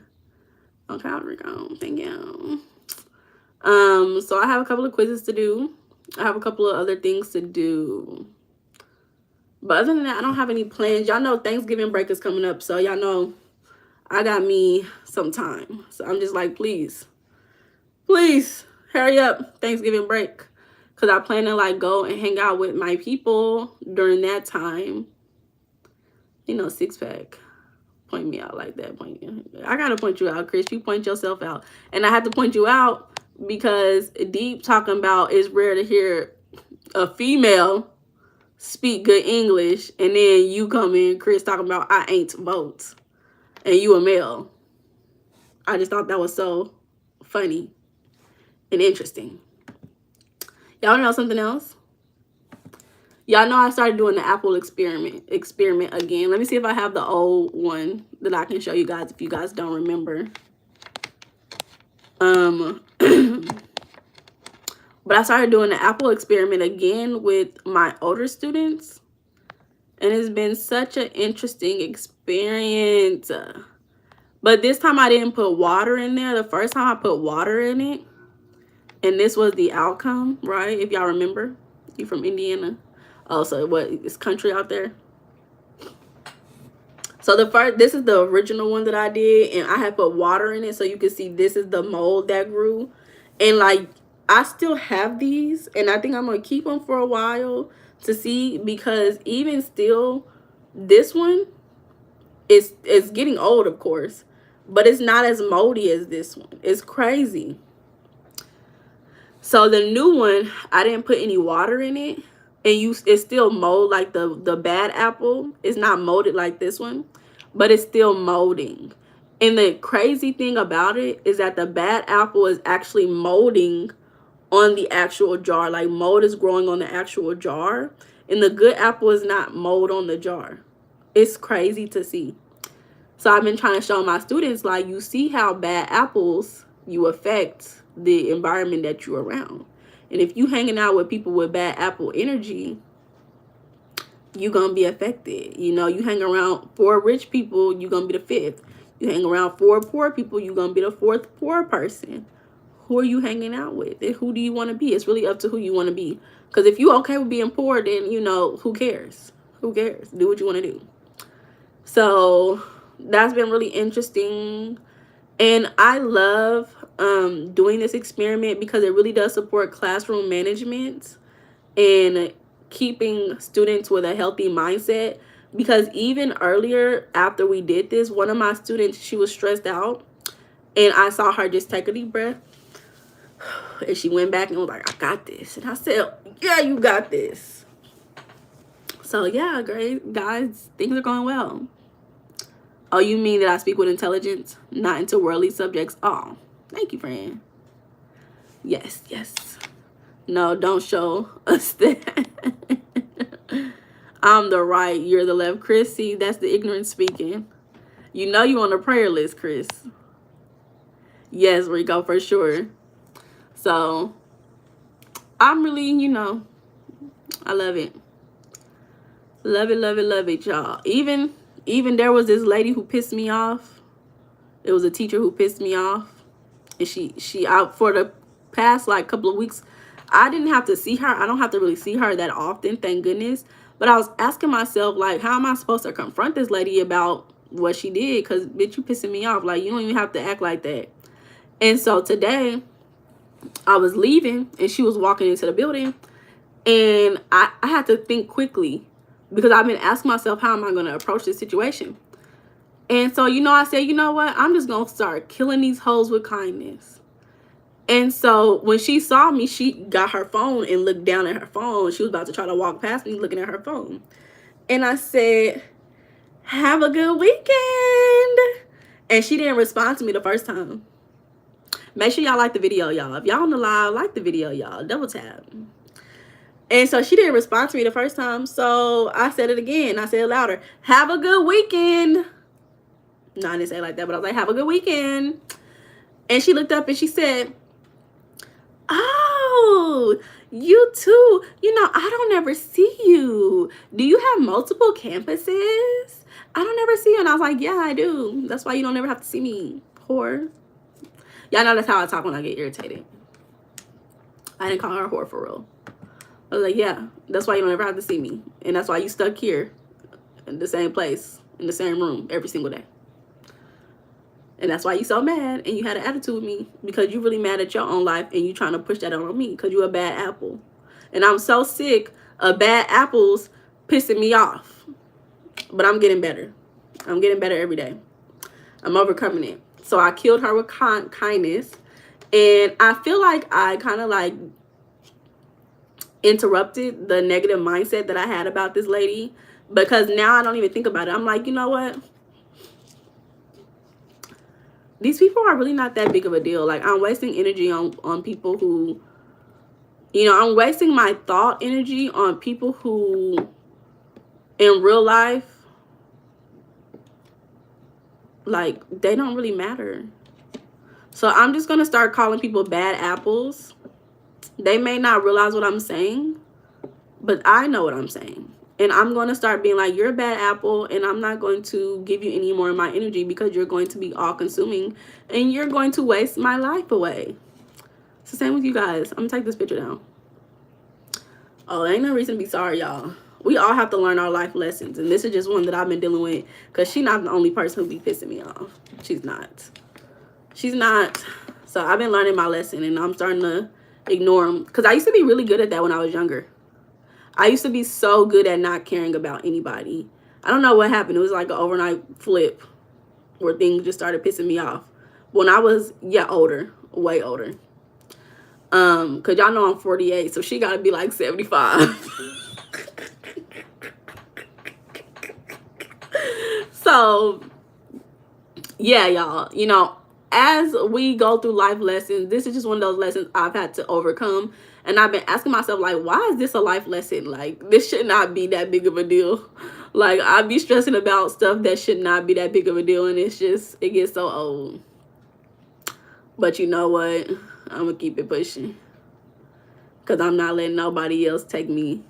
Okay, I'll go. Thank you. So I have a couple of quizzes to do. I have a couple of other things to do. But other than that, I don't have any plans. Y'all know Thanksgiving break is coming up, so y'all know I got me some time. So I'm just like, please hurry up, Thanksgiving break. Because I plan to like go and hang out with my people during that time. You know, six pack. Point me out like that. I gotta point you out, Chris. You point yourself out. And I have to point you out because Deep talking about it's rare to hear a female speak good English, and then you come in, Chris, talking about I ain't votes, and you a male. I just thought that was so funny and interesting. Y'all know something else? Y'all know I started doing the Apple experiment again. Let me see if I have the old one that I can show you guys if you guys don't remember. But I started doing the Apple experiment again with my older students. And it's been such an interesting experience. But this time I didn't put water in there. The first time I put water in it. And this was the outcome, right? If y'all remember. You from Indiana. Oh, so what? It's country out there. So this is the original one that I did. And I had put water in it. So you can see this is the mold that grew. And like, I still have these. And I think I'm going to keep them for a while to see. Because even still, this one is getting old, of course. But it's not as moldy as this one. It's crazy. So the new one, I didn't put any water in it, and it's still mold like the bad apple. It's not molded like this one, but it's still molding. And the crazy thing about it is that the bad apple is actually molding on the actual jar. Like mold is growing on the actual jar, and the good apple is not mold on the jar. It's crazy to see. So I've been trying to show my students, like, you see how bad apples, you affect the environment that you're around. And if you hanging out with people with bad apple energy, you're going to be affected. You know, you hang around 4 rich people, you're going to be the 5th. You hang around 4 poor people, you're going to be the 4th poor person. Who are you hanging out with? And who do you want to be? It's really up to who you want to be. Because if you're okay with being poor, then, you know, who cares? Who cares? Do what you want to do. So that's been really interesting. And I love doing this experiment because it really does support classroom management and keeping students with a healthy mindset. Because even earlier, after we did this, one of my students, she was stressed out, and I saw her just take a deep breath, and she went back and was like, I got this. And I said, yeah, you got this. So yeah, great guys, things are going well. Oh, you mean that I speak with intelligence, not into worldly subjects? Oh, thank you, friend. Yes, yes. No, don't show us that. I'm the right, you're the left. Chris, see, that's the ignorant speaking. You know you on the prayer list, Chris. Yes, Rico, for sure. So, I'm really, you know, I love it. Love it, love it, love it, y'all. Even there was this lady who pissed me off. It was a teacher who pissed me off. And she out for the past like couple of weeks. I didn't have to see her. I don't have to really see her that often, thank goodness. But I was asking myself, like, how am I supposed to confront this lady about what she did? Because, bitch, you pissing me off. Like, you don't even have to act like that. And so today, I was leaving, and she was walking into the building. And I had to think quickly, because I've been asking myself, how am I going to approach this situation? And so, you know, I said, you know what? I'm just going to start killing these hoes with kindness. And so when she saw me, she got her phone and looked down at her phone. She was about to try to walk past me looking at her phone. And I said, have a good weekend. And she didn't respond to me the first time. Make sure y'all like the video, y'all. If y'all on the live, like the video, y'all. Double tap. And so she didn't respond to me the first time. So I said it again. I said it louder. Have a good weekend. No, I didn't say it like that, but I was like, have a good weekend. And she looked up and she said, oh, you too. You know, I don't ever see you. Do you have multiple campuses? I don't ever see you. And I was like, yeah, I do. That's why you don't ever have to see me, whore. Y'all know that's how I talk when I get irritated. I didn't call her a whore for real. I was like, yeah, that's why you don't ever have to see me. And that's why you stuck here in the same place, in the same room every single day. And that's why you so mad and you had an attitude with me, because you really mad at your own life and you trying to push that on me because you're a bad apple. And I'm so sick of bad apples pissing me off. But I'm getting better. I'm getting better every day. I'm overcoming it. So I killed her with kindness. And I feel like I kind of like interrupted the negative mindset that I had about this lady, because now I don't even think about it. I'm like, you know what? These people are really not that big of a deal. Like, I'm wasting energy on people who, you know, I'm wasting my thought energy on people who in real life, like, they don't really matter. So I'm just going to start calling people bad apples. They may not realize what I'm saying, but I know what I'm saying. And I'm going to start being like, you're a bad apple, and I'm not going to give you any more of my energy because you're going to be all-consuming, and you're going to waste my life away. It's the same with you guys. I'm going to take this picture down. Oh, there ain't no reason to be sorry, y'all. We all have to learn our life lessons, and this is just one that I've been dealing with, because she's not the only person who be pissing me off. She's not. She's not. So I've been learning my lesson, and I'm starting to ignore them, because I used to be really good at that when I was younger. I used to be so good at not caring about anybody. I don't know what happened. It was like an overnight flip where things just started pissing me off. When I was, older, way older. Cause y'all know I'm 48, so she gotta be like 75. So yeah, y'all, you know, as we go through life lessons, this is just one of those lessons I've had to overcome. And I've been asking myself, like, why is this a life lesson? Like, this should not be that big of a deal. Like, I be stressing about stuff that should not be that big of a deal. And it's just, it gets so old. But you know what? I'm going to keep it pushing. Because I'm not letting nobody else take me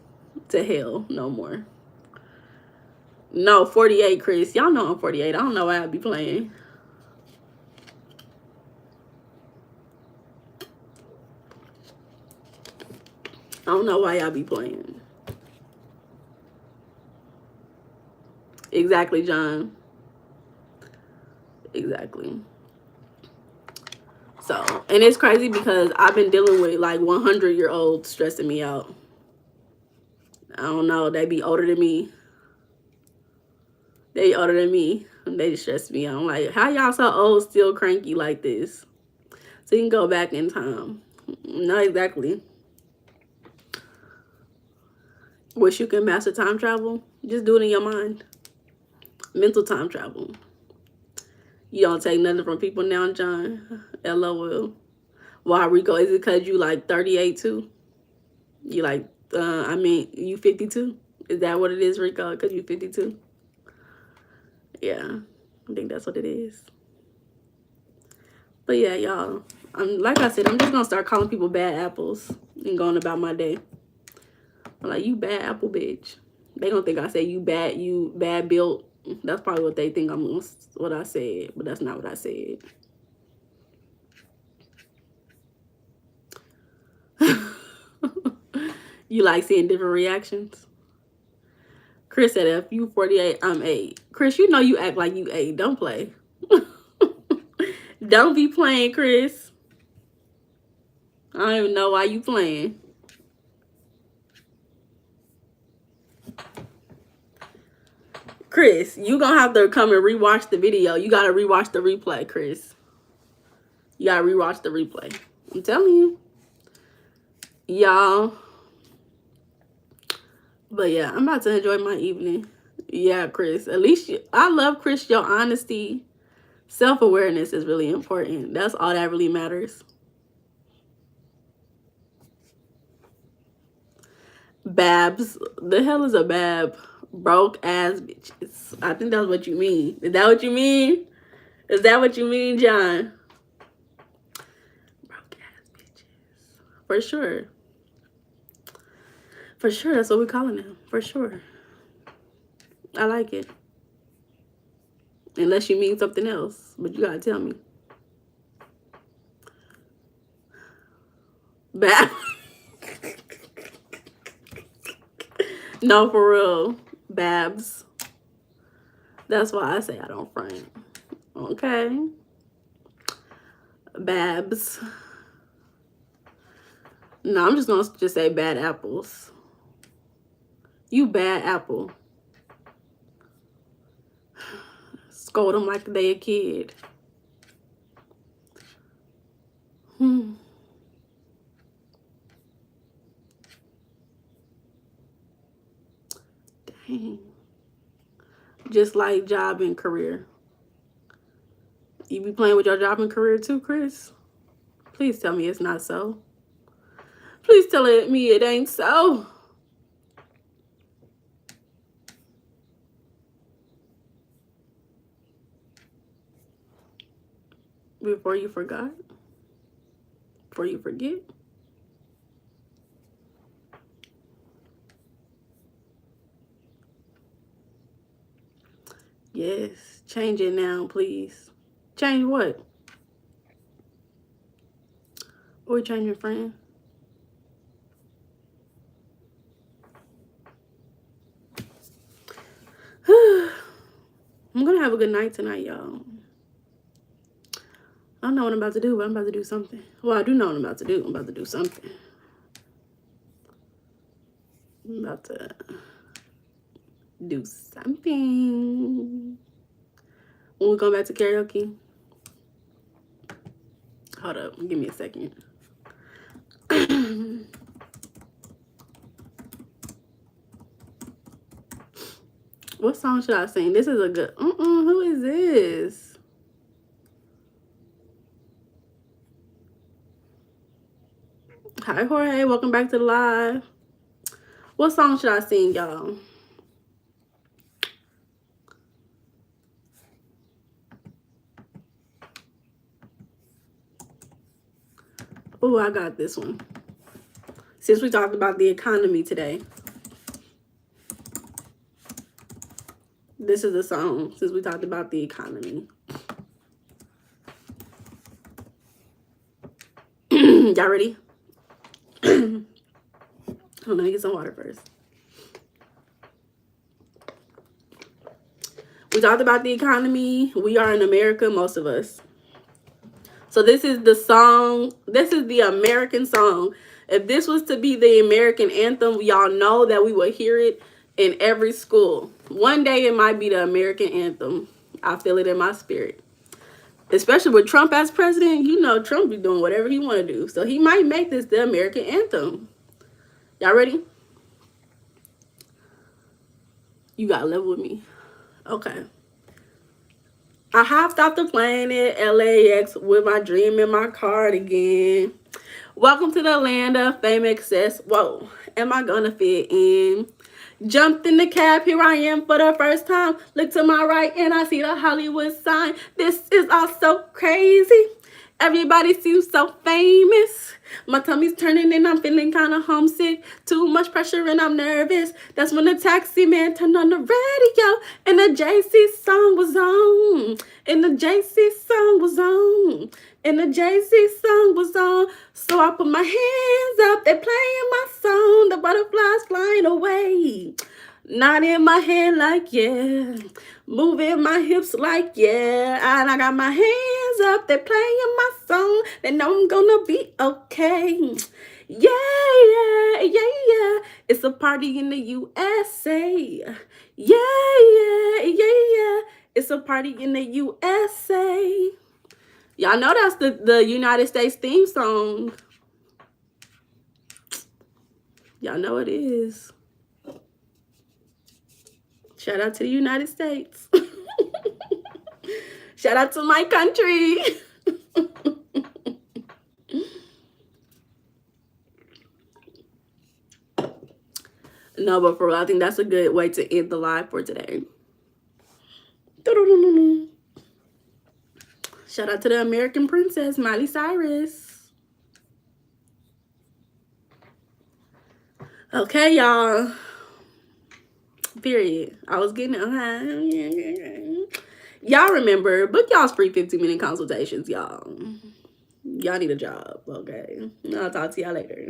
to hell no more. No, 48, Chris. Y'all know I'm 48. I don't know why I be playing. I don't know why y'all be playing. Exactly, John. Exactly. So, and it's crazy because I've been dealing with like 100-year-olds stressing me out. I don't know. They be older than me. They older than me. And they stress me out. I'm like, how y'all so old still cranky like this? So you can go back in time. Not exactly. Wish you can master time travel? Just do it in your mind. Mental time travel. You don't take nothing from people now, John. LOL. Why, Rico? Is it because you like 38 too? You like, I mean, you 52? Is that what it is, Rico? Because you 52? Yeah, I think that's what it is. But yeah, y'all, like I said, I'm just gonna start calling people bad apples and going about my day. I'm like, you bad apple bitch. They gonna think I say you bad built. That's probably what they think what I said, but that's not what I said. You like seeing different reactions? Chris said, if you 48, I'm 8. Chris, you know you act like you 8. Don't play. Don't be playing, Chris. I don't even know why you playing. Chris, you gonna have to come and rewatch the video. You gotta rewatch the replay, Chris. You gotta rewatch the replay. I'm telling you. Y'all. But yeah, I'm about to enjoy my evening. Yeah, Chris. At least I love, Chris, your honesty. Self-awareness is really important. That's all that really matters. Babs. The hell is a bab? Broke ass bitches. I think that's what you mean. Is that what you mean? Is that what you mean, John? Broke ass bitches. For sure. For sure. That's what we're calling them. For sure. I like it. Unless you mean something else. But you gotta tell me. Bab. No, for real. Babs. That's why I say I don't front. Okay. Babs. No, I'm just gonna just say bad apples. You bad apple. Scold them like they a kid. Dang. Just like job and career. You be playing with your job and career too, Chris? Please tell me it's not so. Please tell me it ain't so. Before you forgot? Before you forget? Yes. Change it now, please. Change what? Or change your friend? I'm gonna have a good night tonight, y'all. I don't know what I'm about to do, but I'm about to do something. Well, I do know what I'm about to do. I'm about to do something. I'm about to do something. When we go back to karaoke. Hold up. Give me a second. What song should I sing? This is a good. Who is this? Hi, Jorge. Welcome back to the live. What song should I sing, y'all? Oh, I got this one. Since we talked about the economy today. This is the song, since we talked about the economy. Y'all ready? Hold on, let me get some water first. We talked about the economy. We are in America, most of us. So this is the song. This is the American song. If this was to be the American anthem, y'all know that we would hear it in every school. One day it might be the American anthem. I feel it in my spirit. Especially with Trump as president, you know Trump be doing whatever he want to do. So he might make this the American anthem. Y'all ready? You got to live with me. Okay. I hopped off the plane at LAX with my dream in my cardigan. Welcome to the land of fame excess. Whoa, am I gonna fit in? Jumped in the cab, here I am for the first time. Look to my right and I see the Hollywood sign. This is all so crazy. Everybody seems so famous. My tummy's turning and I'm feeling kind of homesick. Too much pressure and I'm nervous. That's when the taxi man turned on the radio and the JC song was on. And the JC song was on. And the JC song was on. So I put my hands up. They're playing my song. The butterflies flying away. Nodding my head like yeah. Moving my hips like yeah. And I got my hands up. They're playing my song. They know I'm gonna be okay. Yeah, yeah, yeah, yeah. It's a party in the USA. Yeah, yeah, yeah, yeah. It's a party in the USA. Y'all know that's the United States theme song. Y'all know it is. Shout out to the United States. Shout out to my country. No, but for real, I think that's a good way to end the live for today. Shout out to the American princess, Miley Cyrus. Okay, y'all. Period. I was getting y'all remember, book y'all's free 15-minute consultations, y'all. Y'all need a job, okay? I'll talk to y'all later.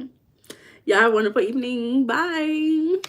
Y'all have a wonderful evening. Bye.